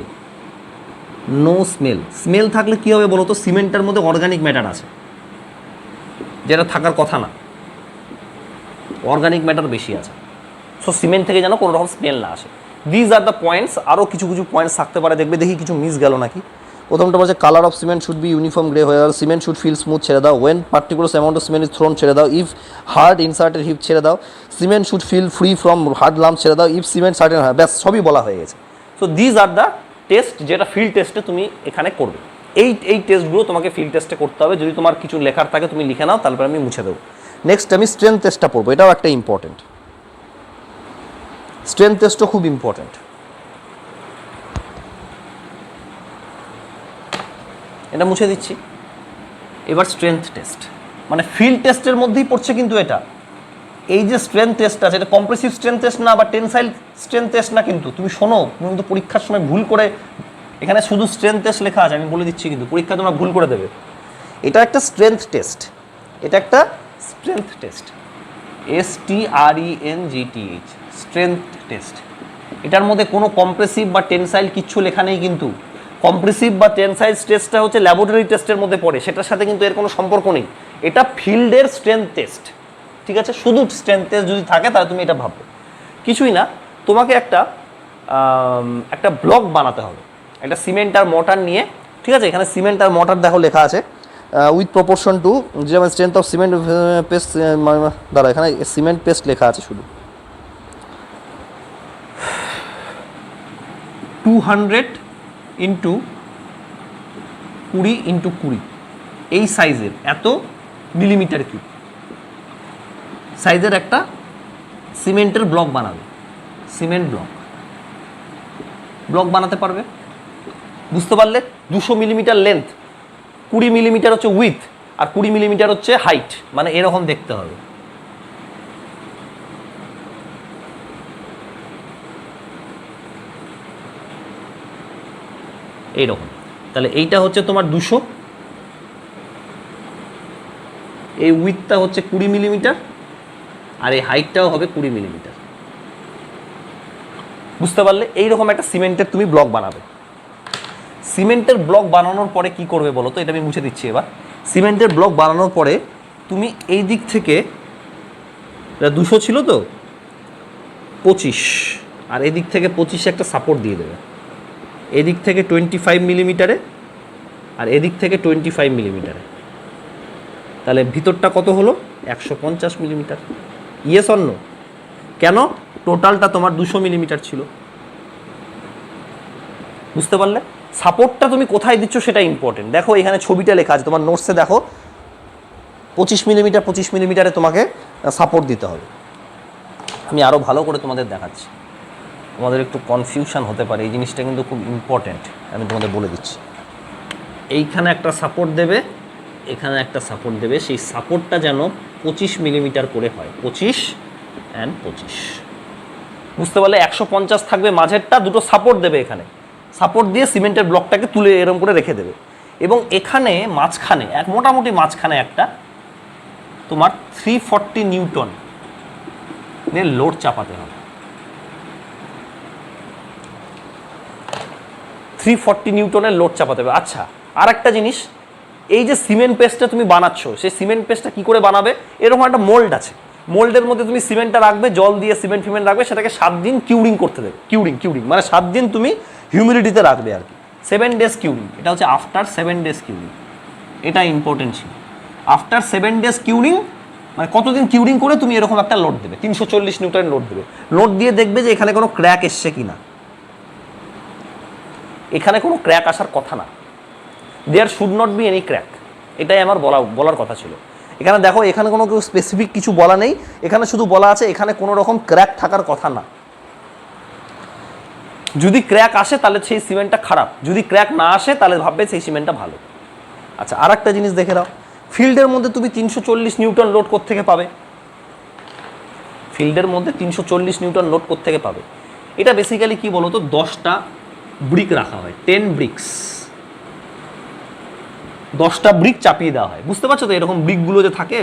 no smell. Smell থাকলে কী হবে বলো তো, সিমেন্টের মধ্যে অর্গানিক ম্যাটার আছে যেটা থাকার কথা না, অর্গানিক ম্যাটার বেশি আছে। সো সিমেন্ট থেকে যেন কোনো রকম স্মেল না আসে। These are the points. আরও কিছু কিছু পয়েন্টস থাকতে পারে, দেখবে দেখি কিছু মিস গেল নাকি। প্রথমটা বলছে colour of cement should be uniform grey হয়ে গেল, সিমেন্ট শুড ফিল স্মুথ ছেড়ে দাও, when particular amount of cement is thrown ছেড়ে দাও, ইফ হার্ড ইনসার্টেড হিপ ছেড়ে দাও, cement should feel free from hard lump ছেড়ে দাও, ইফ সিমেন্ট সার্টেন, ব্যাস সবই বলা হয়ে গেছে। So these are the test, যেটা ফিল্ড টেস্টে তুমি এখানে করবে। এই টেস্টগুলো তোমাকে ফিল্ড টেস্টে করতে হবে। যদি তোমার কিছু লেখার থাকে তুমি লিখে নাও, তারপরে আমি মুছে দেবো। নেক্সট আমি স্ট্রেংথ টেস্টটা পড়বো, এটাও একটা ইম্পর্টেন্ট। স্ট্রেংথ টেস্টও খুব ইম্পর্টেন্ট, এটা মুছে দিচ্ছি। এবার স্ট্রেংথ টেস্ট, মানে ফিল্ড টেস্টের মধ্যেই পড়ছে কিন্তু এটা। এই যে স্ট্রেংথ টেস্ট আছে, এটা কম্প্রেসিভ স্ট্রেংথ টেস্ট না বা টেনসাইল স্ট্রেংথ টেস্ট না, কিন্তু তুমি শোনো, তুমি কিন্তু পরীক্ষার সময় ভুল করে, এখানে শুধু স্ট্রেংথ টেস্ট লেখা আছে, আমি বলে দিচ্ছি, কিন্তু পরীক্ষা তোমরা ভুল করে দেবে। এটা একটা স্ট্রেংথ টেস্ট, এটা একটা strength test, STRENGTH, strength test. এটার মধ্যে কোনো কম্প্রেসিভ বা টেনসাইল কিচ্ছু লেখা নেই কিন্তু। কম্প্রেসিভ বা টেনসাইল টেস্টটা হচ্ছে ল্যাবরেটরি টেস্টের মধ্যে পড়ে, সেটার সাথে কিন্তু এর কোনো সম্পর্ক নেই। এটা ফিল্ডের স্ট্রেংথ টেস্ট, ঠিক আছে? শুধু স্ট্রেংথ টেস্ট যদি থাকে তাহলে তুমি এটা ভাববে, কিছুই না। তোমাকে একটা ব্লক বানাতে হবে, একটা সিমেন্ট আর মর্টার নিয়ে, ঠিক আছে? এখানে সিমেন্ট আর মর্টার দেখো লেখা আছে, উইথ প্রপোর্শন টু, যেমন স্ট্রেংথ অফ সিমেন্ট পেস্ট, দাঁড়া এখানে সিমেন্ট পেস্ট লেখা আছে শুধু, 200 ইন্টু 20 ইন্টু 20, এই সাইজের এত মিলিমিটার কিউব সাইজের একটা সিমেন্টের ব্লক বানাবে। সিমেন্ট ব্লক বানাতে পারবে, বুঝতে পারলে? 200 মিলিমিটার লেন্থ, 20 মিলিমিটার হচ্ছে উইথ, আর 20 মিলিমিটার হচ্ছে হাইট, মানে এরকম দেখতে হবে। এইরকম। তাহলে এইটা হচ্ছে তোমার 200, এই উইথটা হচ্ছে 20 মিলিমিটার, আর এই হাইটটাও হবে 20 মিলিমিটার, বুঝতে পারলে? এইরকম একটা সিমেন্টের তুমি ব্লক বানাবে। সিমেন্টের ব্লক বানানোর পরে কি করবে বলো তো, এটা আমি মুছে দিচ্ছি এবার। সিমেন্টের ব্লক বানানোর পরে তুমি এই দিক থেকে 200 ছিল তো 25, আর এদিক থেকে 25 একটা সাপোর্ট দিয়ে দেবে, এদিক থেকে 25 মিলিমিটারে, আর এদিক থেকে 25 মিলিমিটারে। তাহলে ভিতরটা কত হলো? 150 মিলিমিটার। Yes or no? কেন? টোটালটা তোমার 200 মিলিমিটার ছিল, বুঝতে পারলে? সাপোর্টটা তুমি কোথায় দিচ্ছ সেটা ইম্পর্টেন্ট। দেখো এখানে ছবিটা লেখা আছে, তোমার নোটসে দেখো 25 মিলিমিটারে তোমাকে সাপোর্ট দিতে হবে। আমি আরও ভালো করে তোমাদের দেখাচ্ছি, তোমাদের একটু কনফিউশন হতে পারে, এই জিনিসটা কিন্তু খুব ইম্পর্টেন্ট, আমি তোমাদের বলে দিচ্ছি। এইখানে একটা সাপোর্ট দেবে, এখানে একটা সাপোর্ট দেবে, সেই সাপোর্টটা যেন 25 মিলিমিটার করে হয়, 25 অ্যান্ড 25, বুঝতে পারলে? 150 থাকবে মাঝেরটা, দুটো সাপোর্ট দেবে, এখানে সাপোর্ট দিয়ে সিমেন্টের ব্লকটাকে তুলে এরকম করে রেখে দেবে, এবং এখানে মাঝখানে মোটামুটি মাঝখানে একটা তোমার 340 নিউটন লোড চাপাতে হবে। 340 নিউটনের লোড চাপাতে হবে। আচ্ছা, আর একটা জিনিস, এই যে সিমেন্ট পেস্টটা তুমি বানাচ্ছ, সেই সিমেন্ট পেস্টটা কী করে বানাবে? এরকম একটা মোল্ড আছে, মোল্ডের মধ্যে তুমি সিমেন্টটা রাখবে, জল দিয়ে সিমেন্ট ফিমেন্ট রাখবে, সেটাকে 7 দিন কিউরিং করতে দেবে। কিউরিং মানে 7 দিন তুমি হিউমিডিটিতে রাখবে আর কি, 7 ডেজ কিউরিং। এটা হচ্ছে আফটার 7 ডেজ কিউরিং, এটা ইম্পর্টেন্ট ছিল। আফটার 7 ডেজ কিউরিং মানে কতদিন কিউরিং করে তুমি এরকম একটা লোড দেবে, 340 নিউটন লোড দেবে। লোড দিয়ে দেখবে যে এখানে কোনো ক্র্যাক এসছে কিনা, এখানে কোনো ক্র্যাক আসার কথা না, there should not be any crack, এটাই আমার বলার কথা ছিল। এখানে দেখো, এখানে কোনো কেউ স্পেসিফিক কিছু বলা নেই, এখানে শুধু বলা আছে এখানে কোনো রকম ক্র্যাক থাকার কথা না। যদি ক্র্যাক আসে তাহলে সেই সিমেন্টটা খারাপ, যদি ক্র্যাক না আসে তাহলে ভাববে সেই সিমেন্টটা ভালো। আচ্ছা, আর একটা জিনিস দেখে নাও, ফিল্ডের মধ্যে তুমি 340 নিউটন লোড কোত্থেকে পাবে? ফিল্ডের মধ্যে 340 নিউটন লোড কোত্থেকে পাবে? এটা বেসিক্যালি কি বলো তো, 10টা ব্রিক রাখা হয়, 10 ব্রিক্স, 10টা ব্রিক চাপিয়ে দেওয়া হয়, বুঝতে পারছো তো? এরকম ব্রিকগুলো যে থাকে,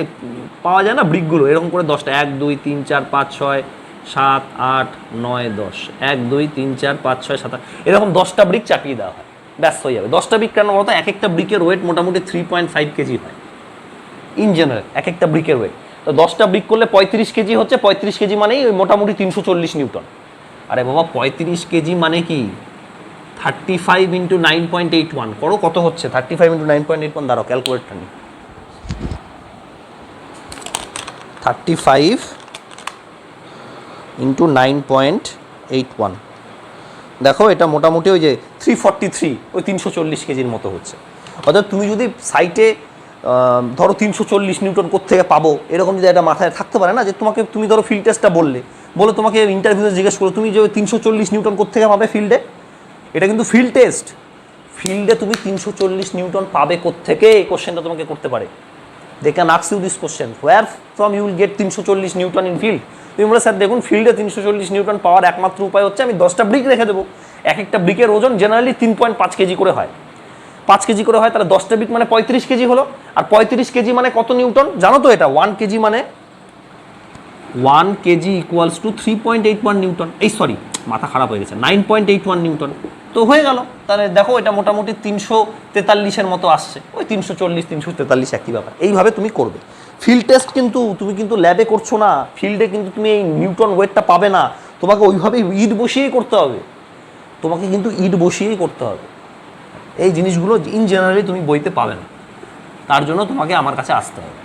পাওয়া যায় না ব্রিকগুলো, এরকম করে 10টা, 1 2 3 4 5 6 7, 8, 9, 10, 1, 2, 3, 4, 5, 6, 7, এরকম 10টা ব্রিক চাপিয়ে দেওয়া হয়, ব্যাস হয়ে যাবে। 10টা ব্রিক কেন বলতো, এক একটা ব্রিকের ওয়েট মোটামুটি 3.5 কেজি হয় ইন জেনারেল, এক একটা ব্রিকের ওয়েট। তো 10টা ব্রিক করলে 35 কেজি হচ্ছে, 35 কেজি মানেই ওই মোটামুটি 340 নিউটন। আরে বাবা 35 কেজি মানে কি 35 ইন্টু 9.81 করো, কত হচ্ছে 35 ইন্টু 9.81, দাঁড়াও ক্যালকুলেটটা নিই। 35 ইন্টু 9.81, দেখো এটা মোটামুটি ওই যে 343, ওই 340 কেজির মতো হচ্ছে। অর্থাৎ তুমি যদি সাইটে ধরো 340 নিউটন কোত্থেকে পাবো এরকম যদি একটা মাথায় থাকতে পারে না, যে তোমাকে তুমি ধরো ফিল্ড টেস্টটা বলে তোমাকে ইন্টারভিউতে জিজ্ঞেস করো তুমি যে 340 নিউটন কোত্থেকে পাবে ফিল্ডে, এটা কিন্তু ফিল্ড টেস্ট, ফিল্ডে তুমি 340 নিউটন পাবে কোত্থেকে, এই কোশ্চেনটা তোমাকে করতে পারে। They can ask you this question, where from you will get 340 newton in field. তুমি বলে স্যার দেখুন ফিল্ডে 340 নিউটন পাওয়ার একমাত্র উপায় হচ্ছে আমি 10টা ব্রিক রেখে দেবো, এক একটা ব্রিকের ওজন জেনারেলি 3.5 কেজি করে হয়, 5 কেজি করে হয়, তাহলে 10টা ব্রিক মানে 35 কেজি হলো। আর 35 কেজি মানে কত নিউটন জানো তো, এটা 1 কেজি মানে 1 কেজি ইকুয়ালস টু 3.81 নিউটন, এই সরি মাথা খারাপ হয়ে গেছে, 9.81 নিউটন। তো হয়ে গেল, তাহলে দেখো এটা মোটামুটি 343-এর মতো আসছে, ওই 340 343 একই ব্যাপার। এইভাবে তুমি করবে ফিল্ড টেস্ট, কিন্তু তুমি কিন্তু ল্যাবে করছো না, ফিল্ডে কিন্তু তুমি এই নিউটন ওয়েটটা পাবে না, তোমাকে ওইভাবে ইট বসিয়েই করতে হবে, তোমাকে কিন্তু ইট বসিয়েই করতে হবে। এই জিনিসগুলো ইন জেনারেলি তুমি বইতে পাবে না, তার জন্য তোমাকে আমার কাছে আসতে হবে।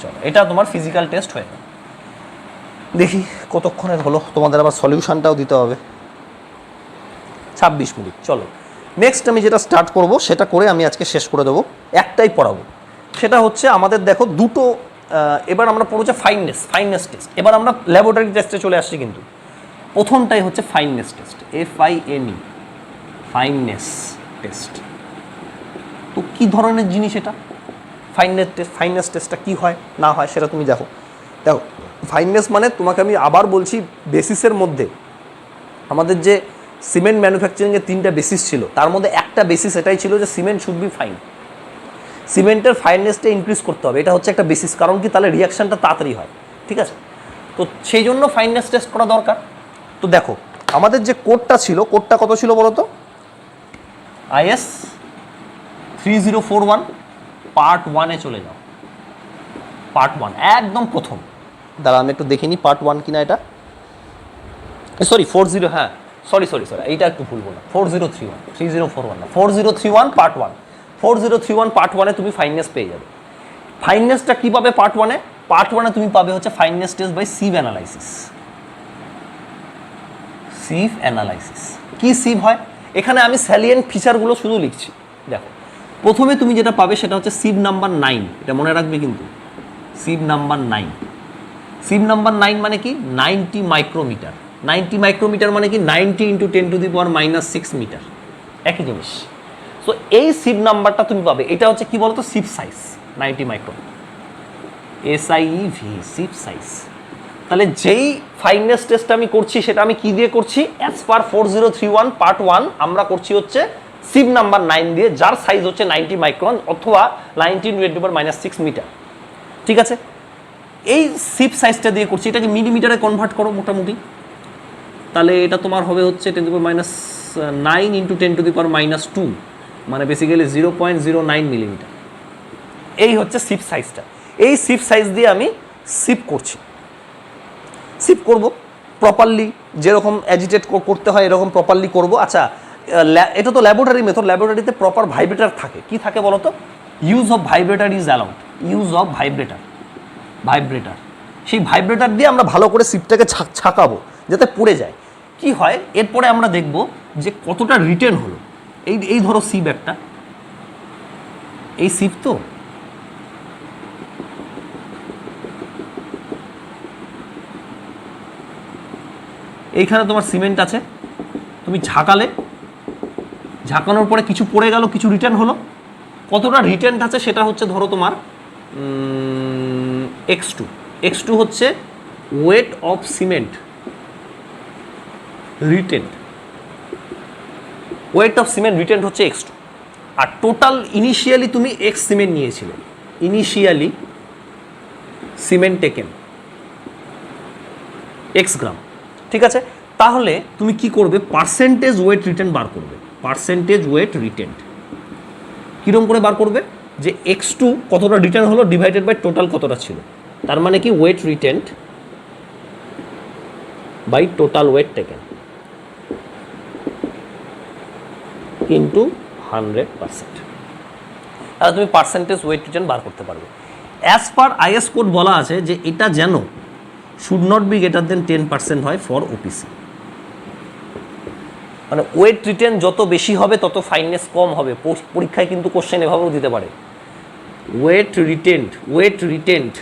চলো এটা তোমার ফিজিক্যাল টেস্ট হয়ে গেল। দেখি কতক্ষণের হলো, তোমাদের আবার সলিউশনটাও দিতে হবে, 26 মিনিট। চলো নেক্সট আমি যেটা স্টার্ট করব সেটা করে আমি আজকে শেষ করে দেবো, একটাই পড়াবো, সেটা হচ্ছে আমাদের দেখো দুটো, এবার আমরা পড়বো ফাইননেস টেস্ট। এবার আমরা ল্যাবরেটরি টেস্টে চলে আসছি, কিন্তু প্রথমটাই হচ্ছে fineness test, FINE, fineness test. তো কী ধরনের জিনিস এটা ফাইননেস টেস্টটা কী হয় না হয় সেটা তুমি দেখো। ফাইননেস মানে তোমাকে আমি আবার বলছি, বেসিসের মধ্যে আমাদের যে সিমেন্ট ম্যানুফ্যাকচারিংয়ের 3টা বেসিস ছিল, তার মধ্যে একটা বেসিস এটাই ছিল যে সিমেন্ট শুড বি ফাইন, সিমেন্টের ফাইননেসটা ইনক্রিজ করতে হবে, এটা হচ্ছে একটা বেসিস। কারণ কি, তাহলে রিয়াকশানটা তাড়াতাড়ি হয়, ঠিক আছে? তো সেই জন্য ফাইননেস টেস্ট করা দরকার। তো দেখো আমাদের যে কোডটা ছিল, কোডটা কত ছিল বলো তো, IS 3041 পার্ট 1-এ চলে যাও, পার্ট 1 একদম প্রথম। দাঁড়া আমি একটু দেখে নিই পার্ট 1 কিনা, এটা সরি 40, হ্যাঁ সরি এইটা একটু ভুলবো না, 4031, 3041 না, 4031 পার্ট 1, 4031 পার্ট 1-এ তুমি ফাইননেস পেয়ে যাবে। ফাইননেসটা কী পাবে পার্ট 1-এ? পার্ট 1-এ তুমি পাবে হচ্ছে fineness test by sieve analysis. Sieve analysis কি সিভ হয়, এখানে আমি স্যালিয়েন্ট ফিচারগুলো শুধু লিখছি। দেখো প্রথমে তুমি যেটা পাবে সেটা হচ্ছে সিভ নাম্বার 9, এটা মনে রাখবে কিন্তু, সিভ নাম্বার 9। সিভ নাম্বার 9 মানে কি, 90 মাইক্রোমিটার। 90 মাইক্রোমিটার মানে কি 90 ইন্টু 10⁻⁶ মিটার, একই জিনিস। সো এই সিভ নাম্বারটা তুমি পাবে, এটা হচ্ছে কি বলতো, সিভ সাইজ 90 মাইক্রোমিটার, SIEV, সিভ সাইজ। তাহলে যেই ফাইননেস টেস্ট আমি করছি সেটা আমি কি দিয়ে করছি, অ্যাজ পার 4031 পার্ট 1 আমরা করছি হচ্ছে সিভ নাম্বার 9 দিয়ে, যার সাইজ হচ্ছে 90 মাইক্রন অথবা 90 × 10⁻⁶ মিটার, ঠিক আছে? এই সিভ সাইজটা দিয়ে করছি, এটাকে মিলিমিটারে কনভার্ট করো মোটামুটি, তাহলে এটা তোমার হবে হচ্ছে 10⁻9 ইন্টু 10⁻², মানে বেসিক্যালি 0.09 মিলিমিটার। এই হচ্ছে সিভ সাইজটা। এই সিভ সাইজ দিয়ে আমি সিভ করছি, সিভ করব প্রপারলি, যেরকম অ্যাজিটেট করতে হয় এরকম প্রপারলি করব। আচ্ছা এটা তো ল্যাবরেটরি মেথড, ল্যাবরেটরিতে প্রপার ভাইব্রেটার থাকে, কি থাকে বলো তো, use of vibrator is allowed, use of vibrator, সেই ভাইব্রেটার দিয়ে আমরা ভালো করে সিভটাকে ছাকাবো যাতে পড়ে যায়। কি হয় এরপরে আমরা দেখব যে কতটা রিটেন হলো। এই ধরো সিভ একটা, এই সিভ তো এইখানে তোমার সিমেন্ট আছে, তুমি ঝাঁকালে, ঝাঁকানোর পরে কিছু পড়ে গেল, কিছু রিটার্ন হলো, কতটা রিটেন্ট আছে সেটা হচ্ছে ধরো তোমার x2 হচ্ছে weight of cement retained, weight of cement retained হচ্ছে x2। আর টোটাল ইনিশিয়ালি তুমি x সিমেন্ট নিয়েছিলে, initially cement taken x gram, ঠিক আছে, তাহলে তুমি কি করবে, পার্সেন্টেজ ওয়েট রিটেন বার করবে। পার্সেন্টেজ ওয়েট রিটেন কীরকম করে বার করবে, যে x2 কতটা রিটার্ন হলো ডিভাইডেড বাই টোটাল কতটা ছিল, তার মানে কি weight retained by total weight taken into 100%। তাহলে তুমি পার্সেন্টেজ ওয়েট রিটেন বার করতে পারবে। অ্যাজ পার আইএস কোড বলা আছে যে এটা যেন should not be greater than 10% হয় ফর ওপিসি। মানে ওয়েট রিটেন যত বেশি হবে তত ফাইননেস কম হবে। পরীক্ষায় কিন্তু কোশ্চেন এভাবেও দিতে পারে, ওয়েট রিটেন্ড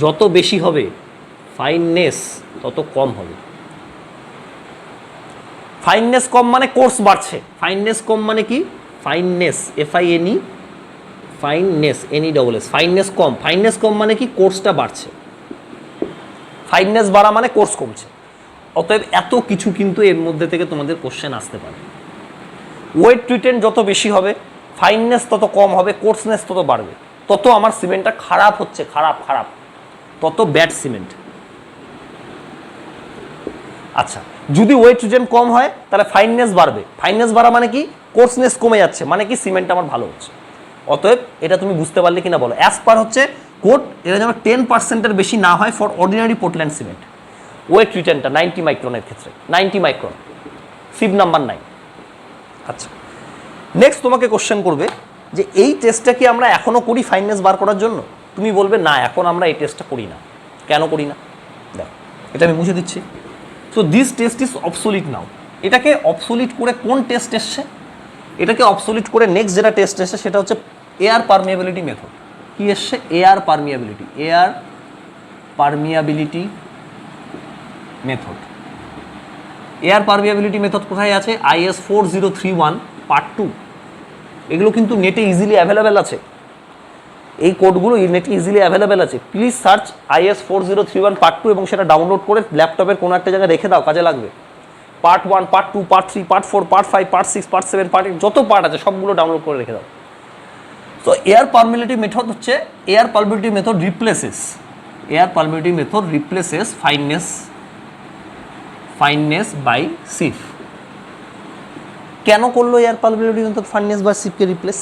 যত বেশি হবে ফাইননেস তত কম হবে। ফাইননেস কম মানে কোর্স বাড়ছে, ফাইননেস কম মানে কি, fineness FINE fineness NESS fineness কম, ফাইননেস কম মানে কি কোর্সটা বাড়ছে, ফাইননেস বাড়া মানে কোর্স কমছে। অতএব এত কিছু কিন্তু এর মধ্যে থেকে তোমাদের কোশ্চেন আসতে পারে। ওয়েট রিটেন যত বেশি হবে ফাইননেস তত কম হবে, কোর্সনেস তত বাড়বে, তত আমার সিমেন্টটা খারাপ হচ্ছে, খারাপ তত ব্যাড সিমেন্ট। আচ্ছা, যদি ওয়েট রিটেন কম হয় তাহলে ফাইননেস বাড়বে, ফাইননেস বাড়া মানে কি কোর্সনেস কমে যাচ্ছে, মানে কি সিমেন্ট আমার ভালো হচ্ছে। অতএব এটা তুমি বুঝতে পারলে কিনা বলো। অ্যাজ পার হচ্ছে কোড, এটা যেন 10%-এর বেশি না হয় for ordinary Portland cement. Weight রিটেনটা 90 মাইক্রনের ক্ষেত্রে, 90 মাইক্রন, সিভ নাম্বার 9। আচ্ছা, নেক্সট তোমাকে কোশ্চেন করবে যে এই টেস্টটা কি আমরা এখনও করি ফাইননেস বার করার জন্য? তুমি বলবে না, এখন আমরা এই টেস্টটা করি না। কেন করি না দেখো, এটা আমি বুঝে দিচ্ছি। So this test is obsolete now. এটাকে অবসোলিট করে কোন টেস্ট এসছে, এটাকে অবসোলিট করে নেক্সট যেটা টেস্ট এসছে সেটা হচ্ছে এয়ার পারমিয়াবিলিটি মেথড। কি এসছে, air permeability method. Air permeability method কোথায় আছে, IS 4031 পার্ট 2। এগুলো কিন্তু নেটে ইজিলি অ্যাভেলেবেল আছে, এই কোডগুলো নেটে ইজিলি অ্যাভেলেবেল আছে। প্লিজ সার্চ IS 4031 পার্ট 2 এবং সেটা ডাউনলোড করে ল্যাপটপের কোনো একটা জায়গায় রেখে দাও, কাজে লাগবে। Part 1, part 2, part 3, part 4, part 5, part 6, part 7, part 8 যত পার্ট আছে সবগুলো ডাউনলোড করে রেখে দাও। তো এয়ার পারমিয়াবিলিটি মেথড হচ্ছে, air permeability method replaces fineness by sieve. কেন করলো air permeability method fineness by সিফকে রিপ্লেস,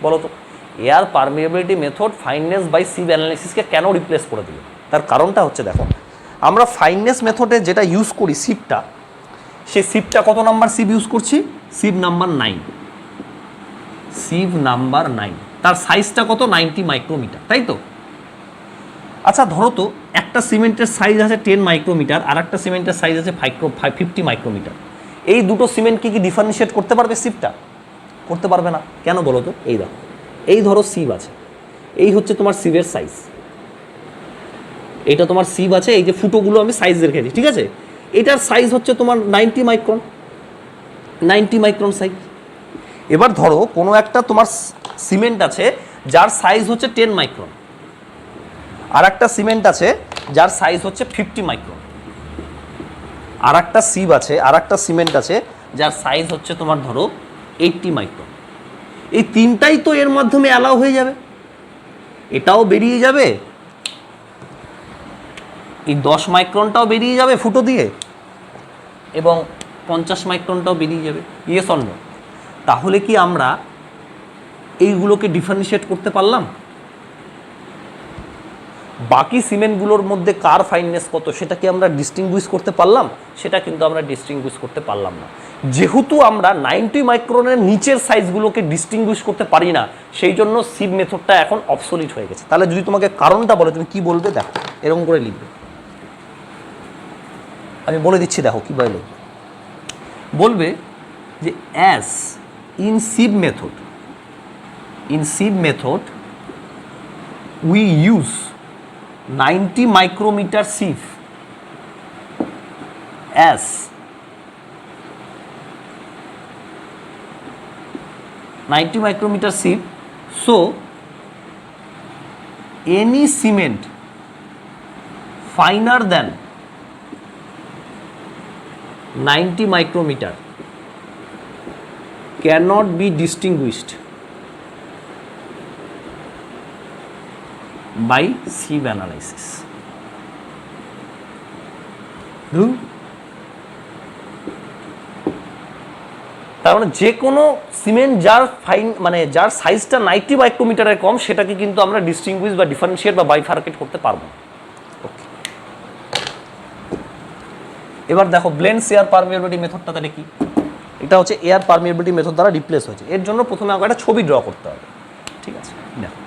বলো তো? Air permeability method fineness by sieve অ্যানালাইসিসকে কেন রিপ্লেস করে দিল? তার কারণটা হচ্ছে, দেখো আমরা ফাইননেস মেথডে যেটা ইউজ করি সিভটা, সেই সিভটা কত নাম্বার সিভ ইউজ করছি, সিভ নাম্বার 9। তার সাইজটা কত, 90 মাইক্রোমিটার, তাই তো? আচ্ছা ধরো তো একটা সিমেন্টের সাইজ আছে 10 মাইক্রোমিটার, আর একটা সিমেন্টের সাইজ আছে 50 মাইক্রোমিটার। এই দুটো সিমেন্ট কি ডিফারেন্সিয়েট করতে পারবে সিভটা? করতে পারবে না। কেন বলো তো? এই দেখো, এই ধরো সিভ আছে, এই হচ্ছে তোমার সিভের সাইজ, এটা তোমার সিভ আছে, এই যে ফুটোগুলো আমি সাইজ রেখেছি, ঠিক আছে? এটার সাইজ হচ্ছে তোমার 90 মাইক্রন সাইজ। এবার ধরো কোনো একটা তোমার সিমেন্ট আছে যার সাইজ হচ্ছে 10 মাইক্রন, আর একটা সিমেন্ট আছে যার সাইজ হচ্ছে 50 মাইক্রন, আর একটা সিভ আছে, আর একটা সিমেন্ট আছে যার সাইজ হচ্ছে তোমার ধরো 80 মাইক্রন। এই তিনটাই তো এর মাধ্যমে অ্যালাউ হয়ে যাবে, এটাও বেরিয়ে যাবে, এই 10 মাইক্রনটাও বেরিয়ে যাবে ফুটো দিয়ে, এবং 50 মাইক্রনটাও বেরিয়ে যাবে। Yes or no? তাহলে কি আমরা এইগুলোকে ডিফারেন্সিয়েট করতে পারলাম? বাকি সিমেন্টগুলোর মধ্যে কার ফাইননেস কত সেটা কি আমরা ডিস্টিংগুইশ করতে পারলাম? সেটা কিন্তু আমরা ডিস্টিংগুইশ করতে পারলাম না। যেহেতু আমরা 90 মাইক্রনের নিচের সাইজগুলোকে ডিস্টিংগুইশ করতে পারি না, সেই জন্য সিভ মেথডটা এখন অবসোলিট হয়ে গেছে। তাহলে যদি তোমাকে কারণটা বলে তুমি কি বলবে? দেখো এরকম করে লিখবে, আমি বলে দিচ্ছি, দেখো কীভাবে লিখবে। বলবে যে as in sieve method we use 90 micrometer sieve as 90 micrometer sieve, so any cement finer than 90 micrometer cannot be distinguished by sieve analysis. তার মানে যে কোনো সিমেন্ট যার ফাইন মানে যার সাইজটা 90 মাইক্রোমিটারের কম সেটাকে কিন্তু আমরা ডিস্টিংগুইশ বা ডিফারেন্সিয়েট বা বাইফার্কেট করতে পারবো। ওকে, এবার দেখো ব্লেন্ড এয়ার পারমিয়াবিলিটি মেথডটা তাহলে কি? এটা হচ্ছে এয়ার পারমিয়াবিলিটি মেথড দ্বারা রিপ্লেস হয়েছে। এর জন্য প্রথমে আমাকে একটা ছবি ড্র করতে হবে, ঠিক আছে? দেখো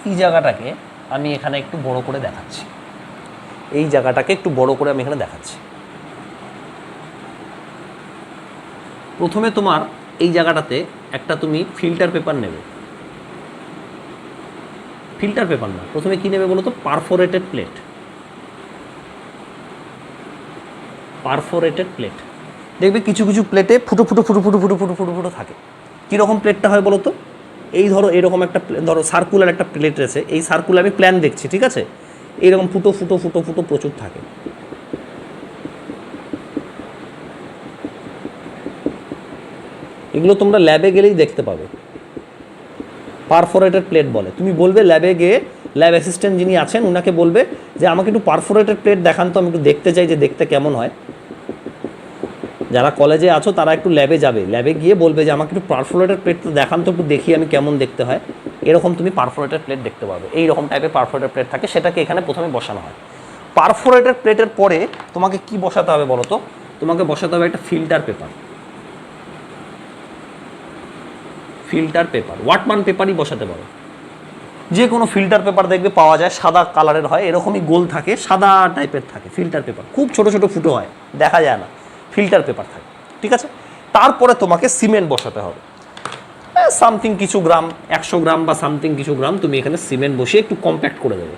এই জায়গাটাকে আমি এখানে একটু বড় করে দেখাচ্ছি, এই জায়গাটাকে একটু বড় করে আমি এখানে দেখাচ্ছি। প্রথমে তোমার এই জায়গাটাতে একটা তুমি ফিল্টার পেপার নেবে, ফিল্টার পেপার না, প্রথমে কি নেবে বলো তো? Perforated plate, perforated plate. দেখবে কিছু কিছু প্লেটে ফুটো ফুটো ফুটো ফুটো ফুটো ফুটো ফুটো ফুটো থাকে। কীরকম প্লেটটা হয় বলো তো? এই ধরো এরকম একটা ধরো সার্কুলার একটা প্লেট রয়েছে, এই সার্কুলার আমি প্ল্যান দেখছি, ঠিক আছে? এইরকম ফুটো ফুটো ফুটো ফুটো প্রচুর থাকে। এগুলো তোমরা ল্যাবে গেলেই দেখতে পাবে, পারফোরেটেড প্লেট বলে। তুমি বলবে ল্যাবে গিয়ে, ল্যাব অ্যাসিস্ট্যান্ট যিনি আছেন ওনাকে বলবে যে আমাকে একটু পারফোরেটেড প্লেট দেখান তো, আমি একটু দেখতে চাই যে দেখতে কেমন হয়। যারা কলেজে আছো তারা একটু ল্যাবে যাবে, ল্যাবে গিয়ে বলবে যে আমাকে একটু পারফোরেটেড প্লেট দেখান তো, একটু দেখি আমি কেমন দেখতে হয়। এরকম তুমি পারফোরেটেড প্লেট দেখতে পাবে, এইরকম টাইপের পারফোরেটেড প্লেট থাকে, সেটাকে এখানে প্রথমে বসানো হয়। পারফোরেটেড প্লেটের পরে তোমাকে কি বসাতে হবে বলো তো? তোমাকে বসাতে হবে একটা ফিল্টার পেপার, ফিল্টার পেপার, ওয়াটমান পেপারই বসাতে পারো। যে কোনো ফিল্টার পেপার দেখবে পাওয়া যায়, সাদা কালারের হয়, এরকমই গোল থাকে, সাদা টাইপের থাকে ফিল্টার পেপার, খুব ছোট ছোট ফুটো হয়, দেখা যায় না, ফিল্টার পেপার থাকে, ঠিক আছে? তারপরে তোমাকে সিমেন্ট বসাতে হবে, সামথিং কিছু গ্রাম, 100 গ্রাম বা সামথিং কিছু গ্রাম তুমি এখানে সিমেন্ট বসিয়ে একটু কম্প্যাক্ট করে দেবে।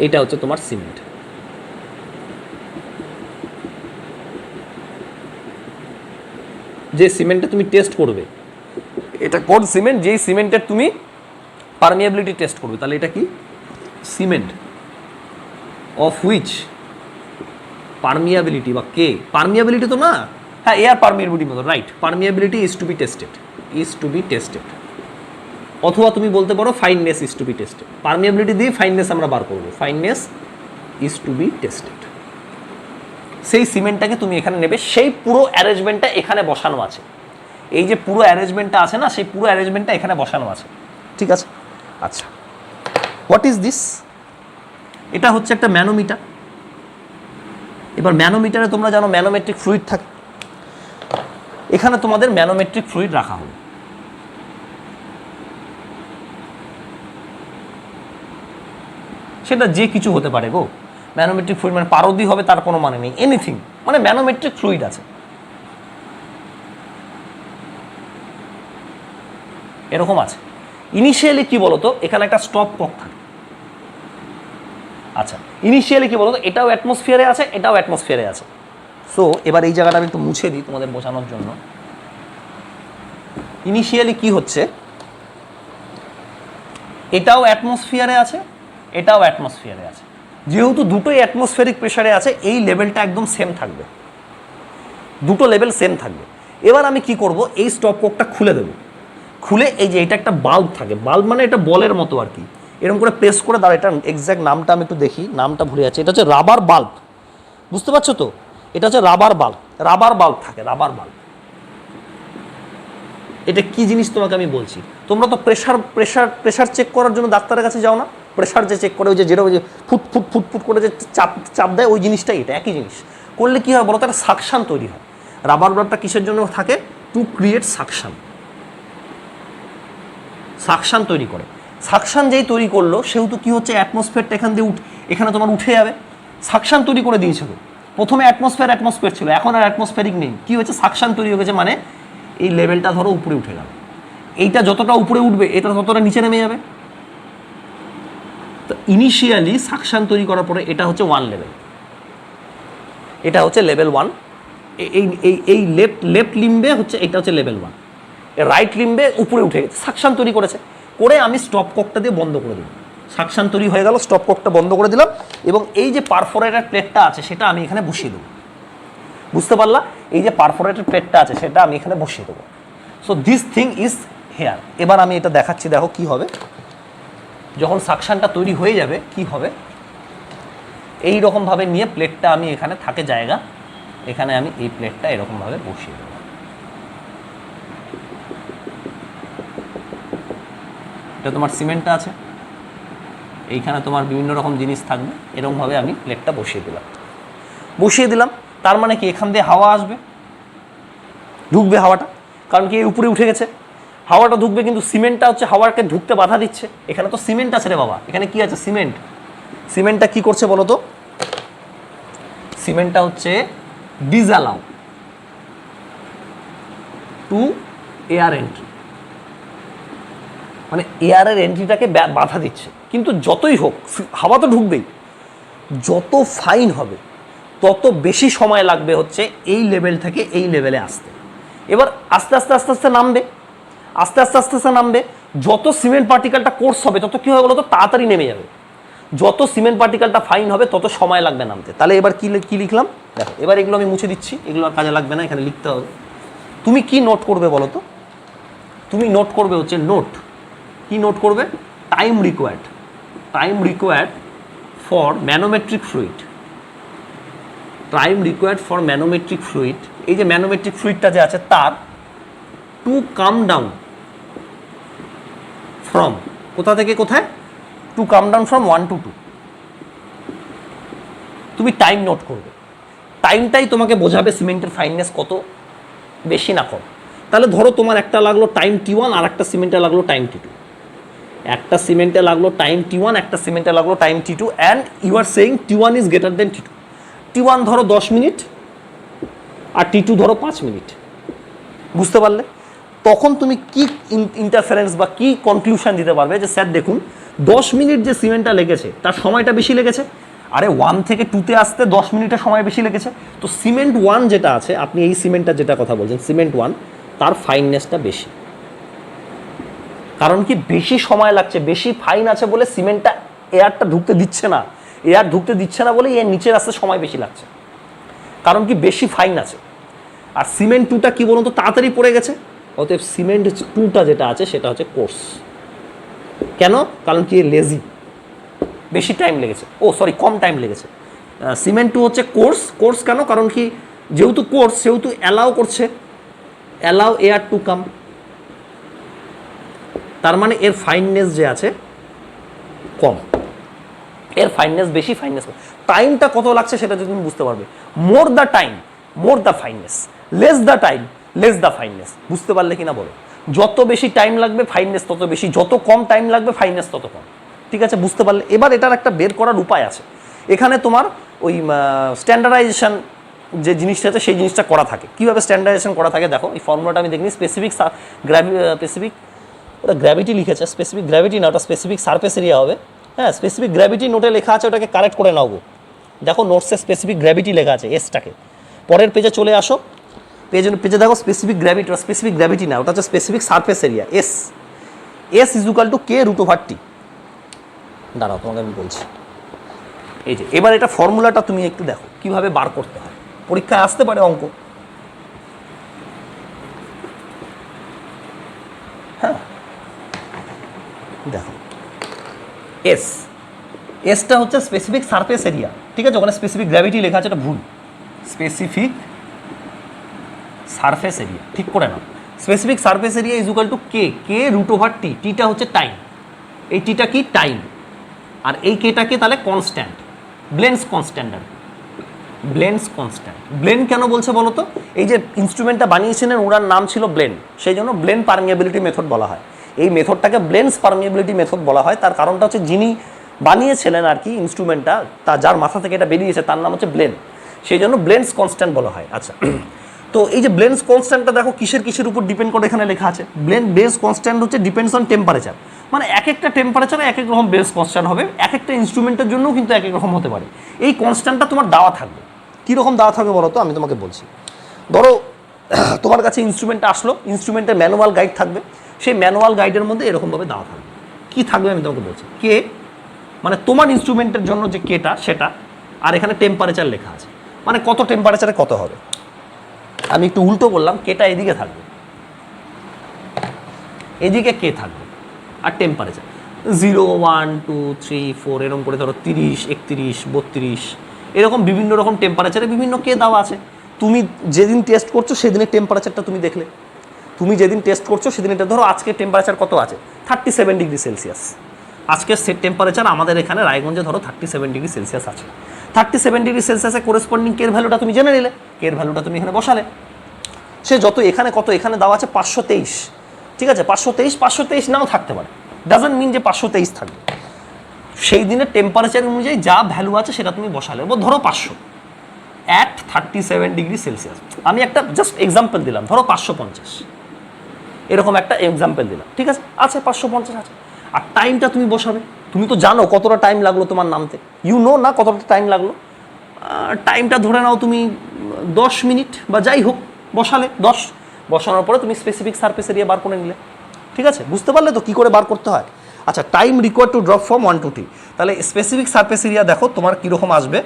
এটা হচ্ছে তোমার সিমেন্ট। যে সিমেন্টটা তুমি টেস্ট করবে, এটা কোন সিমেন্ট? যেই সিমেন্টের তুমি পারমিয়াবিলিটি টেস্ট করবে, তাহলে এটা কি? সিমেন্ট অফ হুইচ পারমিয়াবিলিটি বা কে, পারমিয়াবিলিটি তো না, হ্যাঁ এয়ার পারমিয়াবিলিটি মতো, right, permeability is to be tested, is to be tested. অথবা তুমি বলতে পারো fineness is to be tested. Permeability দিয়ে ফাইননেস আমরা বার করবো, fineness is to be tested. সেই সিমেন্টটাকে তুমি এখানে নেবে, সেই পুরো অ্যারেঞ্জমেন্টটা এখানে বসানো আছে। এই যে পুরো অ্যারেঞ্জমেন্টটা আছে না, সেই পুরো অ্যারেঞ্জমেন্টটা এখানে বসানো আছে, ঠিক আছে? আচ্ছা, হোয়াট ইজ দিস? এটা হচ্ছে একটা ম্যানোমিটার। এবার ম্যানোমিটারে তোমরা জানো ম্যানোমেট্রিক ফ্লুইড থাকে, এখানে তোমাদের ম্যানোমেট্রিক ফ্লুইড রাখা হবে। সেটা যে কিছু হতে পারে গো, ম্যানোমেট্রিক ফ্লুইড মানে পারদি হবে তার কোনো মানে নেই, এনিথিং, মানে ম্যানোমেট্রিক ফ্লুইড আছে। এরকম আছে। ইনিশিয়ালি কি বলতো, এখানে একটা স্টপ কক থাকে। আচ্ছা, ইনিশিয়ালি কি বলতো, এটাও অ্যাটমসফিয়ারে আছে, এটাও অ্যাটমসফিয়ারে আছে। সো এবার এই জায়গাটা আমি একটু মুছে দিই তোমাদের বোঝানোর জন্য। ইনিশিয়ালি কি হচ্ছে, এটাও অ্যাটমসফিয়ারে আছে, এটাও অ্যাটমসফিয়ারে আছে। যেহেতু দুটোই অ্যাটমসফিয়ারিক প্রেসারে আছে, এই লেভেলটা একদম সেম থাকবে, দুটো লেভেল সেম থাকবে। এবার আমি কি করব, এই স্টপ কোকটা খুলে দেবো, খুলে এই যে এটা একটা বাল্ব থাকে, বাল্ব মানে এটা বলের মতো আর কি, এরকম করে প্রেস করে দাঁড়া। এটা এক্স্যাক্ট নামটা আমি একটু দেখি, নামটা ভুলে যাচ্ছে। এটা হচ্ছে রাবার বাল্ব, বুঝতে পারছো তো? এটা হচ্ছে রাবার বাল্ব, রাবার বাল্ব থাকে, রাবার বাল্ব। এটা কি জিনিস তোমাকে আমি বলছি। তোমরা তো প্রেশার চেক করার জন্য ডাক্তারের কাছে যাও না? প্রেশার যে চেক করে, ওই যে যেটা ওই যে ফুট ফুট ফুট ফুট করে যে চাপ দেয়, ওই জিনিসটাই এটা, একই জিনিস। করলে কি হয় বলো তো, একটা সাকশান তৈরি হয়। রাবার বাল্বটা কিসের জন্য থাকে? টু ক্রিয়েট সাকশান, সাকশান তৈরি করে। সাকশান যেই তৈরি করলো সেহেতু কি হচ্ছে, অ্যাটমসফিয়ারটা এখান দিয়ে এখানে তোমার উঠে যাবে। সাকশান তৈরি করে দিয়েছিল, প্রথমে অ্যাটমসফিয়ার ছিল, এখন আর অ্যাটমসফিয়ারিক নেই, কি হয়েছে সাকশান তৈরি হয়ে গেছে, মানে এই লেভেলটা ধরো উপরে উঠে গেল, এইটা যতটা উপরে উঠবে এটা ততটা নিচে নেমে যাবে। তো ইনিশিয়ালি সাকশান তৈরি করার পরে এটা হচ্ছে 1 লেভেল, এটা হচ্ছে লেভেল 1। এই এই এই লেফট লিম্বে হচ্ছে এটা হচ্ছে লেভেল 1, রাইট লিম্বে উপরে উঠে গেছে, সাকশান তৈরি করেছে, করে আমি স্টপ ককটা দিয়ে বন্ধ করে দিলাম, সাকশান তৈরি হয়ে গেল, স্টপ ককটা বন্ধ করে দিলাম, এবং এই যে পারফোরেটেড প্লেটটা আছে সেটা আমি এখানে বসিয়ে দেবো। বুঝতে পারলা, এই যে পারফোরেটেড প্লেটটা আছে সেটা আমি এখানে বসিয়ে দেবো। So this thing is here. এবার আমি এটা দেখাচ্ছি, দেখো কি হবে যখন সাকশানটা তৈরি হয়ে যাবে, কি হবে। এই রকমভাবে নিয়ে প্লেটটা আমি এখানে থাকে জায়গা, এখানে আমি এই প্লেটটা এরকমভাবে বসিয়ে দেবো। এটা তোমার সিমেন্টটা আছে, এইখানে তোমার বিভিন্ন রকম জিনিস থাকবে, এরকমভাবে আমি প্লেটটা বসিয়ে দিলাম। তার মানে কি এখান দিয়ে হাওয়া আসবে, ঢুকবে হাওয়াটা, কারণ কি এই উপরে উঠে গেছে, হাওয়াটা ঢুকবে, কিন্তু সিমেন্টটা হচ্ছে হাওয়াকে ঢুকতে বাধা দিচ্ছে। এখানে তো সিমেন্ট আছে রে বাবা, এখানে কি আছে সিমেন্টটা কি করছে বলো তো, সিমেন্টটা হচ্ছে ডিসঅ্যালাউ টু এয়ার এন্ট্রি, মানে এয়ারের এন্ট্রিটাকে বাধা দিচ্ছে। কিন্তু যতই হোক হাওয়া তো ঢুকবেই, যত ফাইন হবে তত বেশি সময় লাগবে হচ্ছে এই লেভেল থেকে এই লেভেলে আসতে। এবার আস্তে আস্তে নামবে, যত সিমেন্ট পার্টিকেলটা কোর্স হবে তত কী হবে বলো তো, তাড়াতাড়ি নেমে যাবে। যত সিমেন্ট পার্টিকেলটা ফাইন হবে তত সময় লাগবে নামতে। তাহলে এবার কি লিখলাম দেখো, এবার এগুলো আমি মুছে দিচ্ছি, এগুলো আর কাজে লাগবে না, এখানে লিখতে হবে। তুমি কি নোট করবে বলো তো, তুমি নোট করবে হচ্ছে কি নোট করবে, টাইম রিকোয়ার্ড ফর ম্যানোমেট্রিক ফ্লুইড, এই যে ম্যানোমেট্রিক ফ্লুইডটা যে আছে তার টু কাম ডাউন ফ্রম, কোথা থেকে কোথায়, to come down from 1 to 2। তুমি টাইম নোট করবে, টাইমটাই তোমাকে বোঝাবে সিমেন্টের ফাইননেস কত বেশি না কম। তাহলে ধরো তোমার একটা লাগলো টাইম T1 আর একটা সিমেন্টে লাগলো টাইম T2, একটা সিমেন্টে লাগলো টাইম T1, একটা সিমেন্টে লাগলো time T2, and you are saying T1 is greater than T2। T1 ধরো 10 মিনিট আর T2 ধরো 5 মিনিট, বুঝতে পারলে? তখন তুমি কি ইন্টারফারেন্স বা কি কনক্লুশন দিতে পারবে যে স্যার দেখুন 10 মিনিট যে সিমেন্টটা লেগেছে তার সময়টা বেশি লেগেছে, আরে 1 থেকে 2-তে আসতে 10 মিনিটের সময় বেশি লেগেছে। তো সিমেন্ট 1 যেটা আছে, আপনি এই সিমেন্টটা যেটা কথা বলছেন সিমেন্ট 1, তার ফাইননেসটা বেশি, কারণ কি বেশি সময় লাগছে, বেশি ফাইন আছে বলে সিমেন্টটা এয়ারটা ঢুকতে দিচ্ছে না, এয়ার ঢুকতে দিচ্ছে না বলে এর নিচের আসতে সময় বেশি লাগছে, কারণ কি বেশি ফাইন আছে। আর সিমেন্ট 2টা কি বলুন তো তাড়াতাড়ি পড়ে গেছে, অতএব সিমেন্ট 2টা যেটা আছে সেটা হচ্ছে কোর্স। কেন? কারণ কি লেজি, বেশি টাইম লেগেছে, কম টাইম লেগেছে। সিমেন্ট 2 হচ্ছে কোর্স কেন? কারণ কি যেহেতু কোর্স সেহেতু অ্যালাউ এয়ার টু কাম, তার মানে এর ফাইননেস যে আছে কম, এর ফাইননেস বেশি, ফাইননেস কম। টাইমটা কত লাগছে সেটা যদি তুমি বুঝতে পারবে, more the time more the fineness, less the time less the fineness. বুঝতে পারলে কিনা বলো? যত বেশি টাইম লাগবে ফাইননেস তত বেশি, যত কম টাইম লাগবে ফাইননেস তত কম। ঠিক আছে, বুঝতে পারলে? এবার এটার একটা বের করার উপায় আছে, এখানে তোমার ওই স্ট্যান্ডার্ডাইজেশন যে জিনিসটা আছে সেই জিনিসটা করা থাকে। কীভাবে স্ট্যান্ডার্ডাইজেশন করা থাকে দেখো, এই ফর্মুলাটা আমি দেখিনি। ওটা গ্র্যাভিটি লিখেছে, স্পেসিফিক গ্র্যাভিটি না, ওটা স্পেসিফিক সারফেস এরিয়া হবে। হ্যাঁ, স্পেসিফিক গ্র্যাভিটি নোটে লেখা আছে, ওটাকে কারেক্ট করে নাও গো। দেখো নোটসে স্পেসিফিক গ্র্যাভিটি লেখা আছে, এসটাকে পরের পেজে চলে আসো, পেজে দেখো স্পেসিফিক গ্র্যাভিটি, স্পেসিফিক গ্র্যাভিটি না, ওটা হচ্ছে specific surface area, S = K√T। দাঁড়াও তোমাকে আমি বলছি, এই যে এবার এটা ফর্মুলাটা তুমি একটু দেখো কিভাবে বার করতে হয়, পরীক্ষায় আসতে পারে অঙ্ক। হ্যাঁ দেখো, এসটা হচ্ছে স্পেসিফিক সারফেস এরিয়া, ঠিক আছে? ওখানে স্পেসিফিক গ্র্যাভিটি লেখা আছে, এটা ভুল, স্পেসিফিক সারফেস এরিয়া ঠিক করে নাও। স্পেসিফিক সারফেস এরিয়া = K√T, টিটা হচ্ছে টাইম, এই টিটা কি টাইম, আর এই কেটা কি তাহলে কনস্ট্যান্ট, ব্লেন্স কনস্ট্যান্ট। ব্লেন কেন বলছে বলো তো? এই যে ইনস্ট্রুমেন্টটা বানিয়েছিলেন ওনার নাম ছিল ব্লেন, সেই জন্য ব্লেন পারমিয়াবিলিটি মেথড বলা হয়। এই মেথডটাকে ব্লেন্ডস পারমিয়েবিলিটি মেথড বলা হয়। তার কারণটা হচ্ছে যিনি বানিয়েছিলেন আর কি ইনস্ট্রুমেন্টটা, যার মাথা থেকে এটা বেরিয়েছে তার নাম হচ্ছে ব্লেন্ড, সেই জন্য ব্লেন্ডস কনস্ট্যান্ট বলা হয়। আচ্ছা, তো এই যে ব্লেন্ডস কনস্ট্যান্টটা দেখো কিসের উপর ডিপেন্ড করে এখানে লেখা আছে। বেস কনস্ট্যান্ট হচ্ছে ডিপেন্ডস অন টেম্পারেচার, মানে এক একটা টেম্পারেচারে এক এক রকম বেস কনস্ট্যান্ট হবে, এক একটা ইনস্ট্রুমেন্টের জন্যও কিন্তু এক এক রকম হতে পারে। এই কনস্ট্যান্টটা তোমার দেওয়া থাকবে। কীরকম দেওয়া থাকবে বলো তো, আমি তোমাকে বলছি। ধরো তোমার কাছে ইনস্ট্রুমেন্টটা আসলো, ইনস্ট্রুমেন্টের ম্যানুয়াল গাইড থাকবে, সেই ম্যানুয়াল গাইডের মধ্যে এরকমভাবে দেওয়া থাকবে। কী থাকবে আমি তোমাকে বলছি, কে মানে তোমার ইনস্ট্রুমেন্টের জন্য যে কেটা সেটা, আর এখানে টেম্পারেচার লেখা আছে, মানে কত টেম্পারেচারে কত হবে। আমি একটু উল্টো বললাম, কেটা এদিকে থাকবে, এদিকে কে থাকবে, আর টেম্পারেচার 0, 1, 2, 3, 4 এরকম করে ধরো 30, 31, 32 এরকম বিভিন্ন রকম টেম্পারেচারে বিভিন্ন কে দেওয়া আছে। তুমি যেদিন টেস্ট করছো সেদিনের টেম্পারেচারটা তুমি দেখলে, তুমি যেদিন টেস্ট করছো সেদিন এটা ধরো আজকে টেম্পারেচার কত আছে 37 ডিগ্রি সেলসিয়াস। আজকের সেট টেম্পারেচার আমাদের এখানে রায়গঞ্জে ধরো 37 ডিগ্রি সেলসিয়াস আছে। 37 ডিগ্রি সেলসিয়াসে করেসপন্ডিং কের ভ্যালুটা তুমি জেনে নিলে, কের ভ্যালুটা তুমি এখানে বসালে। সে যত এখানে কত, এখানে দেওয়া আছে 523, ঠিক আছে 523 নাও থাকতে পারে, ডাজন্ট মিন যে 523 থাকবে। সেই দিনের টেম্পারেচার অনুযায়ী যা ভ্যালু আছে সেটা তুমি বসালে, ধরো 500 অ্যাট 37 ডিগ্রি সেলসিয়াস। আমি একটা জাস্ট এক্সাম্পল দিলাম, ধরো 550 এরকম একটা এক্সাম্পল দিলাম, ঠিক আছে 550 আছে। আর টাইমটা তুমি বসাবে, তুমি তো জানো কতটা টাইম লাগলো তোমার নামতে, না কতটা টাইম লাগলো, টাইমটা ধরে নাও তুমি 10 মিনিট বা যাই হোক বসালে, 10 বসানোর পরে তুমি স্পেসিফিক সারফেস এরিয়া বার করে নিলে, ঠিক আছে বুঝতে পারলে তো কী করে বার করতে হয়। আচ্ছা, time required to drop from 1 to T, তাহলে স্পেসিফিক সারফেস এরিয়া দেখো তোমার কীরকম আসবে।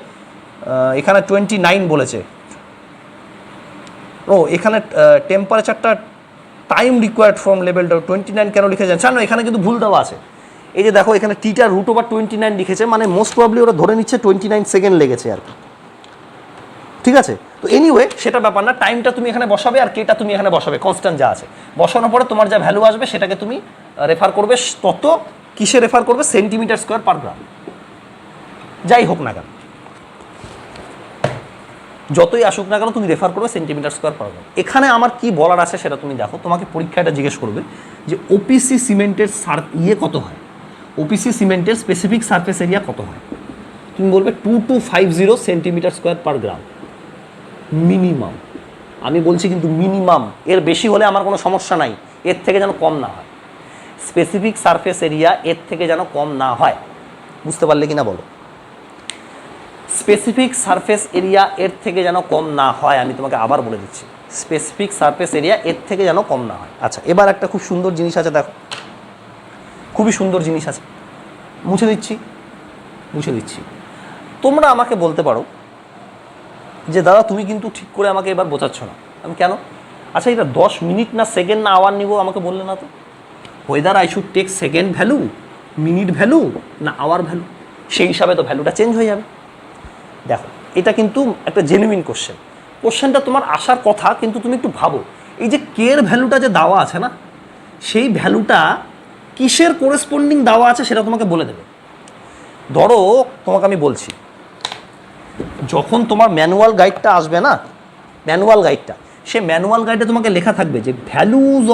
এখানে 29 বলেছে, এখানে টেম্পারেচারটা টাইম রিকোয়ার্ড ফ্রম লেভেলটা 29 কেন লিখে যাচ্ছে জানো, এখানে কিন্তু ভুল দেওয়া আছে। এই যে দেখো এখানে টিটার √29 লিখেছে, মানে মোস্ট প্রবলি ওরা ধরে নিচ্ছে 29 সেকেন্ড লেগেছে আর কি, ঠিক আছে। তো এনিওয়ে সেটা ব্যাপার না, টাইমটা তুমি এখানে বসাবে আর কেটা তুমি এখানে বসাবে, কনস্ট্যান্ট যা আছে বসানোর পরে তোমার যা ভ্যালু আসবে সেটাকে তুমি রেফার করবে, তত কিসে রেফার করবে, সেন্টিমিটার স্কোয়ার পার গ্রাম, যাই হোক না কেন, যতই আসুক না কেন তুমি রেফার করবে সেন্টিমিটার স্কোয়ার পার গ্রাম। এখানে আমার কি বলার আছে সেটা তুমি দেখো, তোমাকে পরীক্ষাটা জিজ্ঞেস করবে যে ওপিসি সিমেন্টের কত হয়, ওপিসি সিমেন্টের স্পেসিফিক সারফেস এরিয়া কত হয়, তুমি বলবে 2250 সেন্টিমিটার স্কোয়ার পার গ্রাম মিনিমাম। আমি বলছি কিন্তু মিনিমাম, এর বেশি হলে আমার কোনো সমস্যা নাই, এর থেকে যেন কম না হয়। স্পেসিফিক সারফেস এরিয়া এর থেকে যেন কম না হয়, বুঝতে পারলে কিনা বলো। স্পেসিফিক সারফেস এরিয়া এর থেকে যেন কম না হয়, আমি তোমাকে আবার বলে দিচ্ছি, স্পেসিফিক সারফেস এরিয়া এর থেকে যেন কম না হয়। আচ্ছা, এবার একটা খুব সুন্দর জিনিস আছে, দেখো খুবই সুন্দর জিনিস আছে, মুছে দিচ্ছি। তোমরা আমাকে বলতে পারো যে দাদা তুমি কিন্তু ঠিক করে আমাকে এবার বোঝাচ্ছ না। আমি কেন? আচ্ছা, এটা 10 মিনিট না সেকেন্ড না আওয়ার নিব আমাকে বললে না তো। Whether I should take second value, minute value না আওয়ার ভ্যালু, সেই হিসাবে তো ভ্যালুটা চেঞ্জ হয়ে যাবে। দেখো এটা কিন্তু একটা জেনুইন কোশ্চেনটা তোমার আসার কথা, কিন্তু তুমি একটু ভাবো এই যে কের ভ্যালুটা যে দেওয়া আছে না, সেই ভ্যালুটা কিসের করেসপন্ডিং দেওয়া আছে সেটা তোমাকে বলে দেবে। ধরো তোমাকে আমি বলছি, যখন তোমার ম্যানুয়াল গাইডটা আসবে না, সে ম্যানুয়াল গাইডে তোমাকে লেখা থাকবে যে values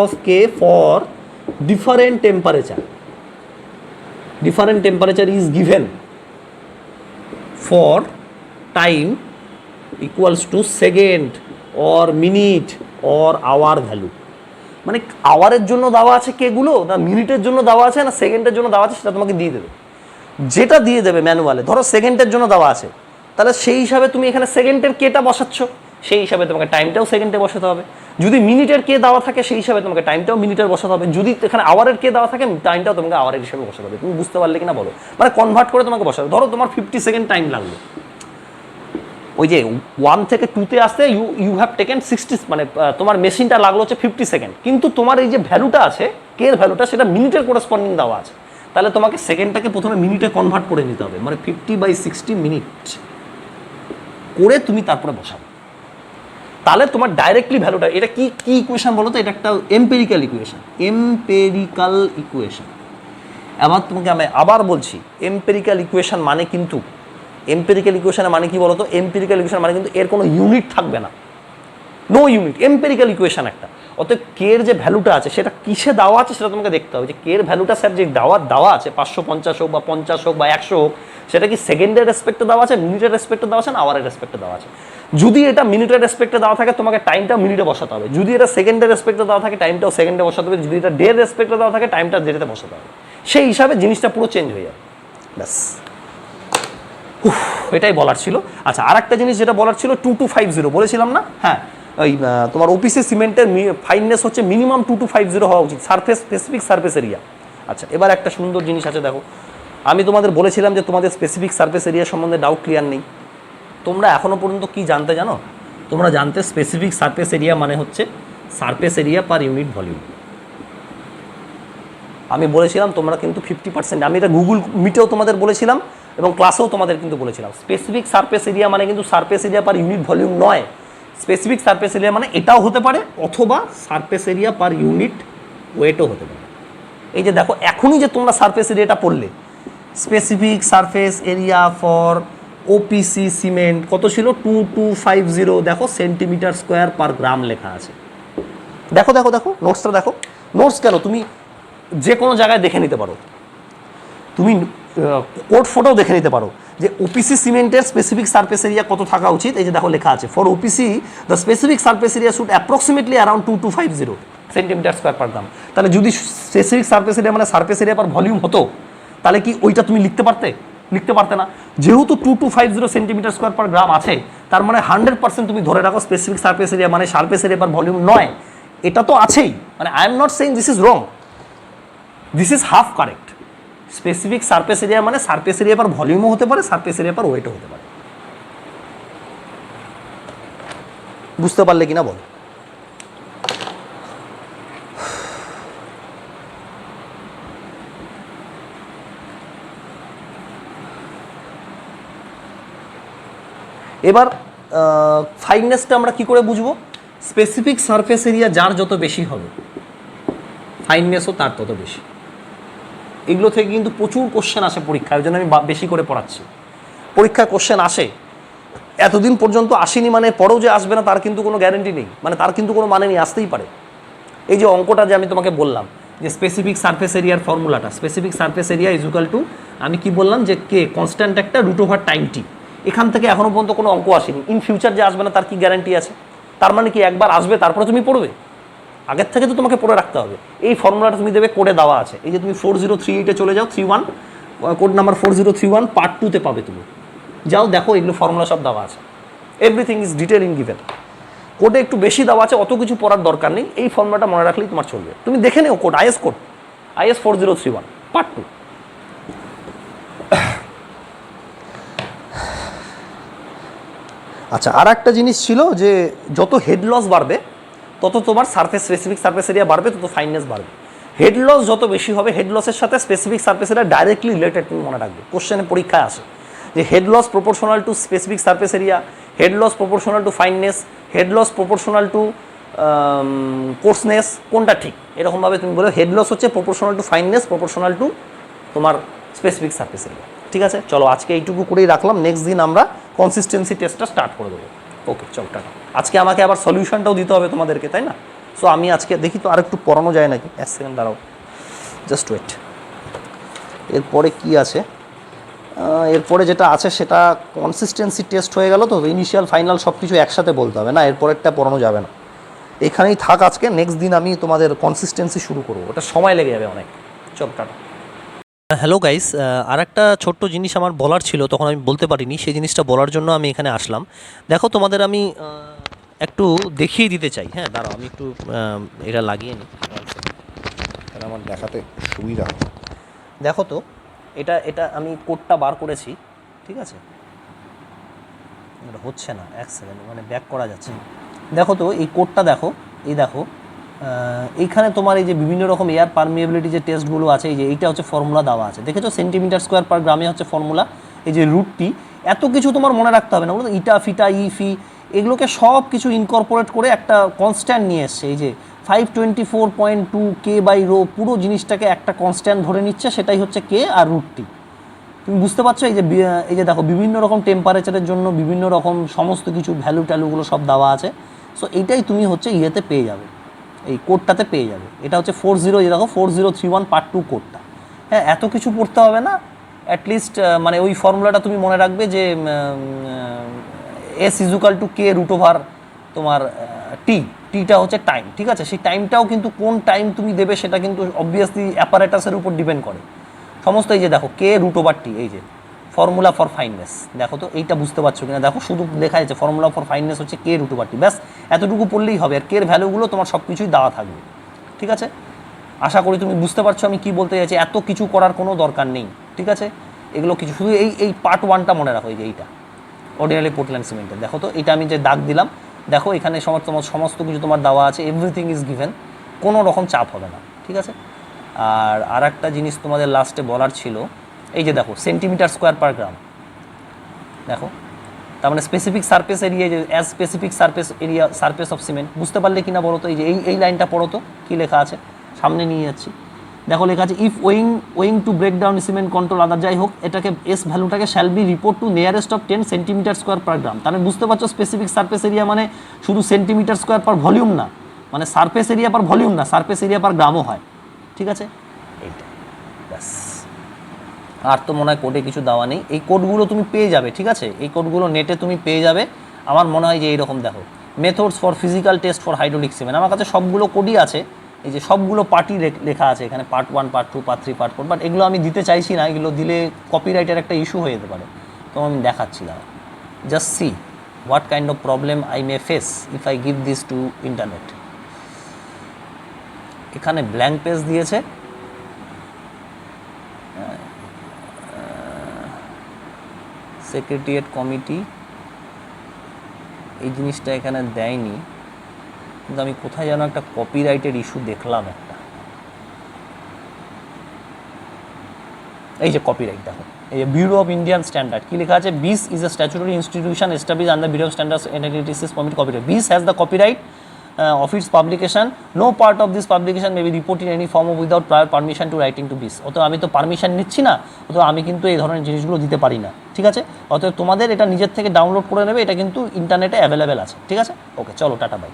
of K for different temperature is given for time equals to second or minute or hour value. মানে আওয়ারের জন্য দেওয়া আছে কেগুলো, না মিনিটের জন্য দেওয়া আছে, না সেকেন্ডের জন্য দেওয়া আছে, সেটা তোমাকে দিয়ে দেবে। যেটা দিয়ে দেবে ম্যানুয়ালে, ধরো সেকেন্ডের জন্য দেওয়া আছে, তাহলে সেই হিসাবে তুমি এখানে সেকেন্ডের কেটা বসাচ্ছ, সেই হিসাবে তোমাকে টাইমটাও সেকেন্ডে বসাতে হবে। যদি মিনিটের কে দেওয়া থাকে সেই হিসাবে তোমাকে টাইমটাও মিনিটের বসাতে হবে। যদি এখানে আওয়ারের কে দেওয়া থাকে টাইমটাও তোমাকে আওয়ারের হিসাবে বসাতে হবে। তুমি বুঝতে পারলে কিনা বলো, মানে কনভার্ট করে তোমাকে বসাবে। ধরো তোমার 50 সেকেন্ড টাইম লাগলো, ওই যে 1 থেকে 2-তে আসতে ইউ হ্যাভ টেকেন 60, মানে তোমার মেশিনটা লাগলো হচ্ছে 50 সেকেন্ড, কিন্তু তোমার এই যে ভ্যালুটা আছে কের ভ্যালুটা, সেটা মিনিটের করেসপন্ডিং দেওয়া আছে। তাহলে তোমাকে সেকেন্ডটাকে প্রথমে মিনিটে কনভার্ট করে নিতে হবে, মানে 50/60 মিনিট করে তুমি তারপরে বসাবে। তাহলে তোমার ডাইরেক্টলি ভ্যালুটা, এটা কি ইকুয়েশন বলো তো? এটা একটা এম্পেরিক্যাল ইকুয়েশন। আবার তোমাকে আমি আবার বলছি, এম্পেরিক্যাল ইকুয়েশন মানে কিন্তু, এম্পেরিক্যাল ইকুয়েশনের মানে কি বলো তো? এম্পেরিক্যাল ইকুয়েশন মানে কিন্তু এর কোনো ইউনিট থাকবে না, নো ইউনিট। এম্পেরিক্যাল ইকুয়েশন একটা, অতএব কে এর যে ভ্যালুটা আছে সেটা কিসে দেওয়া আছে সেটা তোমাকে দেখতে হবে, যে কে এর ভ্যালুটা স্যার যে দেওয়া আছে 550 হোক বা 50 হোক বা 100 হোক, সেটা কি সেকেন্ডের রেসপেক্টে দেওয়া আছে, মিনিটের রেসপেক্টে দেওয়া আছে না আওয়ারের রেসপেক্টে দেওয়া আছে। যদি এটা মিনিটের রেসপেক্টে দেওয়া থাকে তোমাকে টাইমটা মিনিটে বসাতে হবে, যদি এটা সেকেন্ডের রেসপেক্টে দেওয়া থাকে টাইমটাও সেকেন্ডে বসাতে হবে, যদি এটা ডের রেসপেক্টে দেওয়া থাকে টাইমটা ডেতে বসাতে হবে। সেই হিসাবে জিনিসটা পুরো চেঞ্জ হয়ে যাবে। ব্যাস, এটাই বলার ছিল। আচ্ছা, আর একটা জিনিস যেটা বলার ছিল 2250 বলেছিলাম না, হ্যাঁ ওই তোমার ওপিসি সিমেন্টের ফাইননেস হচ্ছে মিনিমাম 2250 হওয়া উচিত, সারফেস স্পেসিফিক সারফেস এরিয়া। আচ্ছা, এবার একটা সুন্দর জিনিস আছে দেখো, আমি তোমাদের বলেছিলাম যে তোমাদের স্পেসিফিক সারফেস এরিয়া সম্বন্ধে ডাউট ক্লিয়ার নেই। তোমরা এখনো পর্যন্ত কি জানতে জানো? তোমরা জানতে স্পেসিফিক সারফেস এরিয়া মানে হচ্ছে surface area per unit volume. আমি বলেছিলাম তোমরা কিন্তু 50%, আমি এটা গুগল মিটেও তোমাদের বলেছিলাম এবং ক্লাসেও তোমাদের কিন্তু বলেছিলাম, স্পেসিফিক সারফেস এরিয়া মানে কিন্তু surface area per unit volume নয়। স্পেসিফিক সারফেস এরিয়া মানে এটাও হতে পারে, অথবা সারফেস এরিয়া পার ইউনিট ওয়েটও হতে পারে। এই যে দেখো এখনই যে তোমরা সারফেস এরিয়াটা পড়লে, specific surface area for OPC cement কত ছিল? 2250। দেখো সেন্টিমিটার স্কোয়ার পার গ্রাম লেখা আছে। দেখো দেখো দেখো নোটসটা দেখো। নোটস কেন, তুমি যে কোনো জায়গায় দেখে নিতে পারো, তুমি কোড ফটোও দেখে নিতে পারো যে ওপিসি সিমেন্টের স্পেসিফিক সারফেস এরিয়া কত থাকা উচিত। এই যে দেখো লেখা আছে, for OPC the specific surface area should approximately around 2250 centimetre square per gram. তাহলে যদি স্পেসিফিক সারফেস এরিয়া মানে সারফেস এরিয়া পার ভলিউম হতো, তাহলে কি ওইটা তুমি লিখতে পারতে? লিখতে পারতে না। যেহেতু 2250 সেন্টিমিটার স্কোয়ার পার গ্রাম আছে, তার মানে 100% তুমি ধরে রাখো স্পেসিফিক সারফেস এরিয়া মানে সারফেস এরিয়া পার ভলিউম নয়। এটা তো আছেই, মানে I am not saying this is wrong, this is half correct. Specific surface area মানে সারফেস এরিয়া পার ভলিউমও হতে পারে, সারফেস এরিয়া পার ওয়েটও হতে পারে। বুঝতে পারলে কিনা বল? এবার ফাইননেসটা আমরা কি করে বুঝবো? স্পেসিফিক সারফেস এরিয়া যার যত বেশি হবে ফাইননেসও তার তত বেশি। এগুলো থেকে কিন্তু প্রচুর কোশ্চেন আসে পরীক্ষায়, ওই জন্য আমি বেশি করে পড়াচ্ছি। পরীক্ষায় কোশ্চেন আসে, এতদিন পর্যন্ত আসেনি মানে পরেও যে আসবে না তার কিন্তু কোনো গ্যারেন্টি নেই, মানে তার কিন্তু কোনো মানে নেই, আসতেই পারে। এই যে অঙ্কটা যে আমি তোমাকে বললাম যে স্পেসিফিক সারফেস এরিয়ার ফর্মুলাটা, specific surface area is equal to, আমি কি বললাম যে কে কনস্ট্যান্ট একটা রুট ওভার টাইম টি। এখান থেকে এখনো পর্যন্ত কোনো অঙ্ক আসেনি, ইন ফিউচার যে আসবে না তার কি গ্যারান্টি আছে? তার মানে কি একবার আসবে তারপরে তুমি পড়বে? আগের থেকে তো তোমাকে পড়ে রাখতে হবে। এই ফর্মুলাটা তুমি দেবে, কোডে দেওয়া আছে। এই যে তুমি 4038-এ চলে যাও, 31 কোড নাম্বার 4031 পার্ট 2-তে পাবে তুমি। যাও দেখো, এগুলো ফর্মুলা সব দেওয়া আছে, everything is detail in given. কোডে একটু বেশি দেওয়া আছে, অত কিছু পড়ার দরকার নেই, এই ফর্মুলাটা মনে রাখলেই তোমার চলবে। তুমি দেখে নিও কোড, আইএস 4031 পার্ট 2। আচ্ছা, আর একটা জিনিস ছিল যে যত হেড লস বাড়বে তত তোমার সারফেস স্পেসিফিক সারফেস এরিয়া বাড়বে, তত ফাইননেস বাড়বে। হেড লস যত বেশি হবে, হেড লসের সাথে specific surface area directly related, তুমি মনে রাখবে। কোশ্চেনে পরীক্ষায় আসে যে head loss proportional to specific surface area, head loss proportional to fineness, head loss proportional to coarseness, কোনটা ঠিক? এরকমভাবে তুমি বলো হেড লস হচ্ছে proportional to fineness, proportional to তোমার স্পেসিফিক সারফেস এরিয়া। ঠিক আছে, চলো আজকে এইটুকু করেই রাখলাম, নেক্সট দিন আমরা কনসিস্টেন্সি টেস্টটা স্টার্ট করে দেবো। ওকে, চল টাটা। আজকে আমাকে আবার সলিউশনটাও দিতে হবে তোমাদেরকে, তাই না? সো আমি আজকে দেখি তো আর একটু পড়ানো যায় নাকি। এক সেকেন্ড দাঁড়াও, জাস্ট ওয়েট। এরপরে কি আছে? এরপরে যেটা আছে সেটা কনসিস্টেন্সি টেস্ট হয়ে গেল, তো ইনিশিয়াল ফাইনাল সব কিছু একসাথে বলতে হবে না, এরপরেরটা পড়ানো যাবে না। এখানেই থাক আজকে, নেক্সট দিন আমি তোমাদের কনসিস্টেন্সি শুরু করবো, ওটা সময় লেগে যাবে অনেক। চল টাটা। হ্যালো গাইস, আর একটা ছোট্ট জিনিস আমার বলার ছিল, তখন আমি বলতে পারিনি, সেই জিনিসটা বলার জন্য আমি এখানে আসলাম। দেখো তোমাদের আমি একটু দেখিয়ে দিতে চাই। হ্যাঁ দাঁড়াও, আমি একটু এটা লাগিয়ে নিই, তাহলে আমার দেখাতে সুবিধা হবে। দেখো তো, এটা এটা আমি কোডটা বার করেছি, ঠিক আছে? এটা হচ্ছে না, এক সেকেন্ড, মানে ব্যাক করা যাচ্ছে। দেখো তো এই কোডটা দেখো, এই দেখো এইখানে তোমার এই যে বিভিন্ন রকম এয়ার পারমিয়েবিলিটি যে টেস্টগুলো আছে, এই যে এইটা হচ্ছে ফর্মুলা দেওয়া আছে, দেখেছো? সেন্টিমিটার স্কোয়ার পার গ্রামে হচ্ছে ফর্মুলা। এই যে রুটটি, এত কিছু তোমার মনে রাখতে হবে না, ওগুলো ইটা ফিটা ই ফি এগুলোকে সব কিছু ইনকর্পোরেট করে একটা কনস্ট্যান্ট নিয়ে এসছে। এই যে 524.2 কে বাই রো, পুরো জিনিসটাকে একটা কনস্ট্যান্ট ধরে নিচ্ছে, সেটাই হচ্ছে কে আর রুটটি। তুমি বুঝতে পারছো? এই যে দেখো বিভিন্ন রকম টেম্পারেচারের জন্য বিভিন্ন রকম সমস্ত কিছু ভ্যালু ট্যালুগুলো সব দেওয়া আছে। সো এইটাই তুমি হচ্ছে ইয়েতে পেয়ে যাবে, এই কোডটাতে পেয়ে যাবে। এটা হচ্ছে 40, দেখো 4031 পার্ট 2 কোডটা। হ্যাঁ, এত কিছু পড়তে হবে না, অ্যাটলিস্ট মানে ওই ফর্মুলাটা তুমি মনে রাখবে যে S equal to K root over তোমার টিটা হচ্ছে টাইম, ঠিক আছে? সেই টাইমটাও কিন্তু কোন টাইম তুমি দেবে সেটা কিন্তু অবভিয়াসলি অ্যাপারেটাসের উপর ডিপেন্ড করে সমস্ত। এই যে দেখো কে রুট ওভার টি, এই যে ফর্মুলা ফর ফাইননেস, দেখো তো এইটা বুঝতে পারছো কিনা, দেখো শুধু লেখা আছে ফর্মুলা ফর ফাইননেস হচ্ছে কে রুট ওভার টি, ব্যাস এতটুকু পড়লেই হবে। আর কের ভ্যালুগুলো তোমার সব কিছুই দেওয়া থাকবে, ঠিক আছে? আশা করি তুমি বুঝতে পারছো আমি কি বলতে চাইছি। এত কিছু করার কোনো দরকার নেই, ঠিক আছে? এগুলো কিছু শুধু এই পার্ট 1টা মনে রাখো, এই যে এইটা অর্ডিনারি পোর্টল্যান্ড সিমেন্টের। দেখো তো এটা আমি যে দাগ দিলাম, দেখো এখানে সমস্ত কিছু তোমার দেওয়া আছে, এভরিথিং ইজ গিভেন, কোনো রকম চাপ হবে না, ঠিক আছে? আর একটা জিনিস তোমাদের লাস্টে বলার ছিল, এই যে দেখো সেন্টিমিটার স্কোয়ার পার গ্রাম, দেখো তার মানে স্পেসিফিক সারফেস এরিয়া, যে as specific surface of cement, বুঝতে পারলে কিনা বলো তো? এই যে এই লাইনটা পড়ো তো, কী লেখা আছে, সামনে নিয়ে যাচ্ছি, দেখো লেখা আছে if owing to break down cement control other, যাই হোক এটাকে এস ভ্যালুটাকে shall be report to nearest of 10 centimetre square per gram. তাহলে বুঝতে পারছো স্পেসিফিক সারফেস এরিয়া মানে শুধু সেন্টিমিটার স্কোয়ার পার ভলিউম না, মানে সারফেস এরিয়া পার ভলিউম না, সারফেস এরিয়া পার গ্রামও হয়, ঠিক আছে? এইটা ব্যাস। আর তো মনে হয় কোডে কিছু দেওয়া নেই, এই কোডগুলো তুমি পেয়ে যাবে, ঠিক আছে? এই কোডগুলো নেটে তুমি পেয়ে যাবে। আমার মনে হয় যে এইরকম দেখো, methods for physical test for hydraulic cement, আমার কাছে সবগুলো কোডই আছে, এই যে সবগুলো পার্টই লেখা আছে এখানে, part 1, part 2, part 3, part 4, but এগুলো আমি দিতে চাইছি না, এগুলো দিলে কপিরাইটের একটা ইস্যু হয়ে যেতে পারে, তো আমি দেখাচ্ছি না। Just see what kind of problem I may face if I give this two internet. এখানে ব্ল্যাঙ্ক পেজ দিয়েছে, সেক্রেটারিয়েট কমিটি, এই জিনিসটা এখানে দেয়নি, কিন্তু আমি কোথায় যেন একটা কপিরাইটের ইস্যু দেখলাম একটা, এই যে কপিরাইট দেখো, এই যে ব্যুরো অফ ইন্ডিয়ান স্ট্যান্ডার্ড, কি লেখা আছে, BIS is a statutory institution establish under bureau of standards and analysis committee copyright, BIS has the copyright of its publication, no part of this publication may be reported in any form of without prior permission to writing to BIS। অতএব আমি তো permission নিচ্ছি না, অতএব আমি কিন্তু এই ধরনের জিনিসগুলো দিতে পারি না, ঠিক আছে? অতএব তোমাদের এটা নিজের থেকে ডাউনলোড করে নেবে, এটা কিন্তু ইন্টারনেটে অ্যাভেলেবেল আছে, ঠিক আছে? ওকে, চলো টাটা বাই।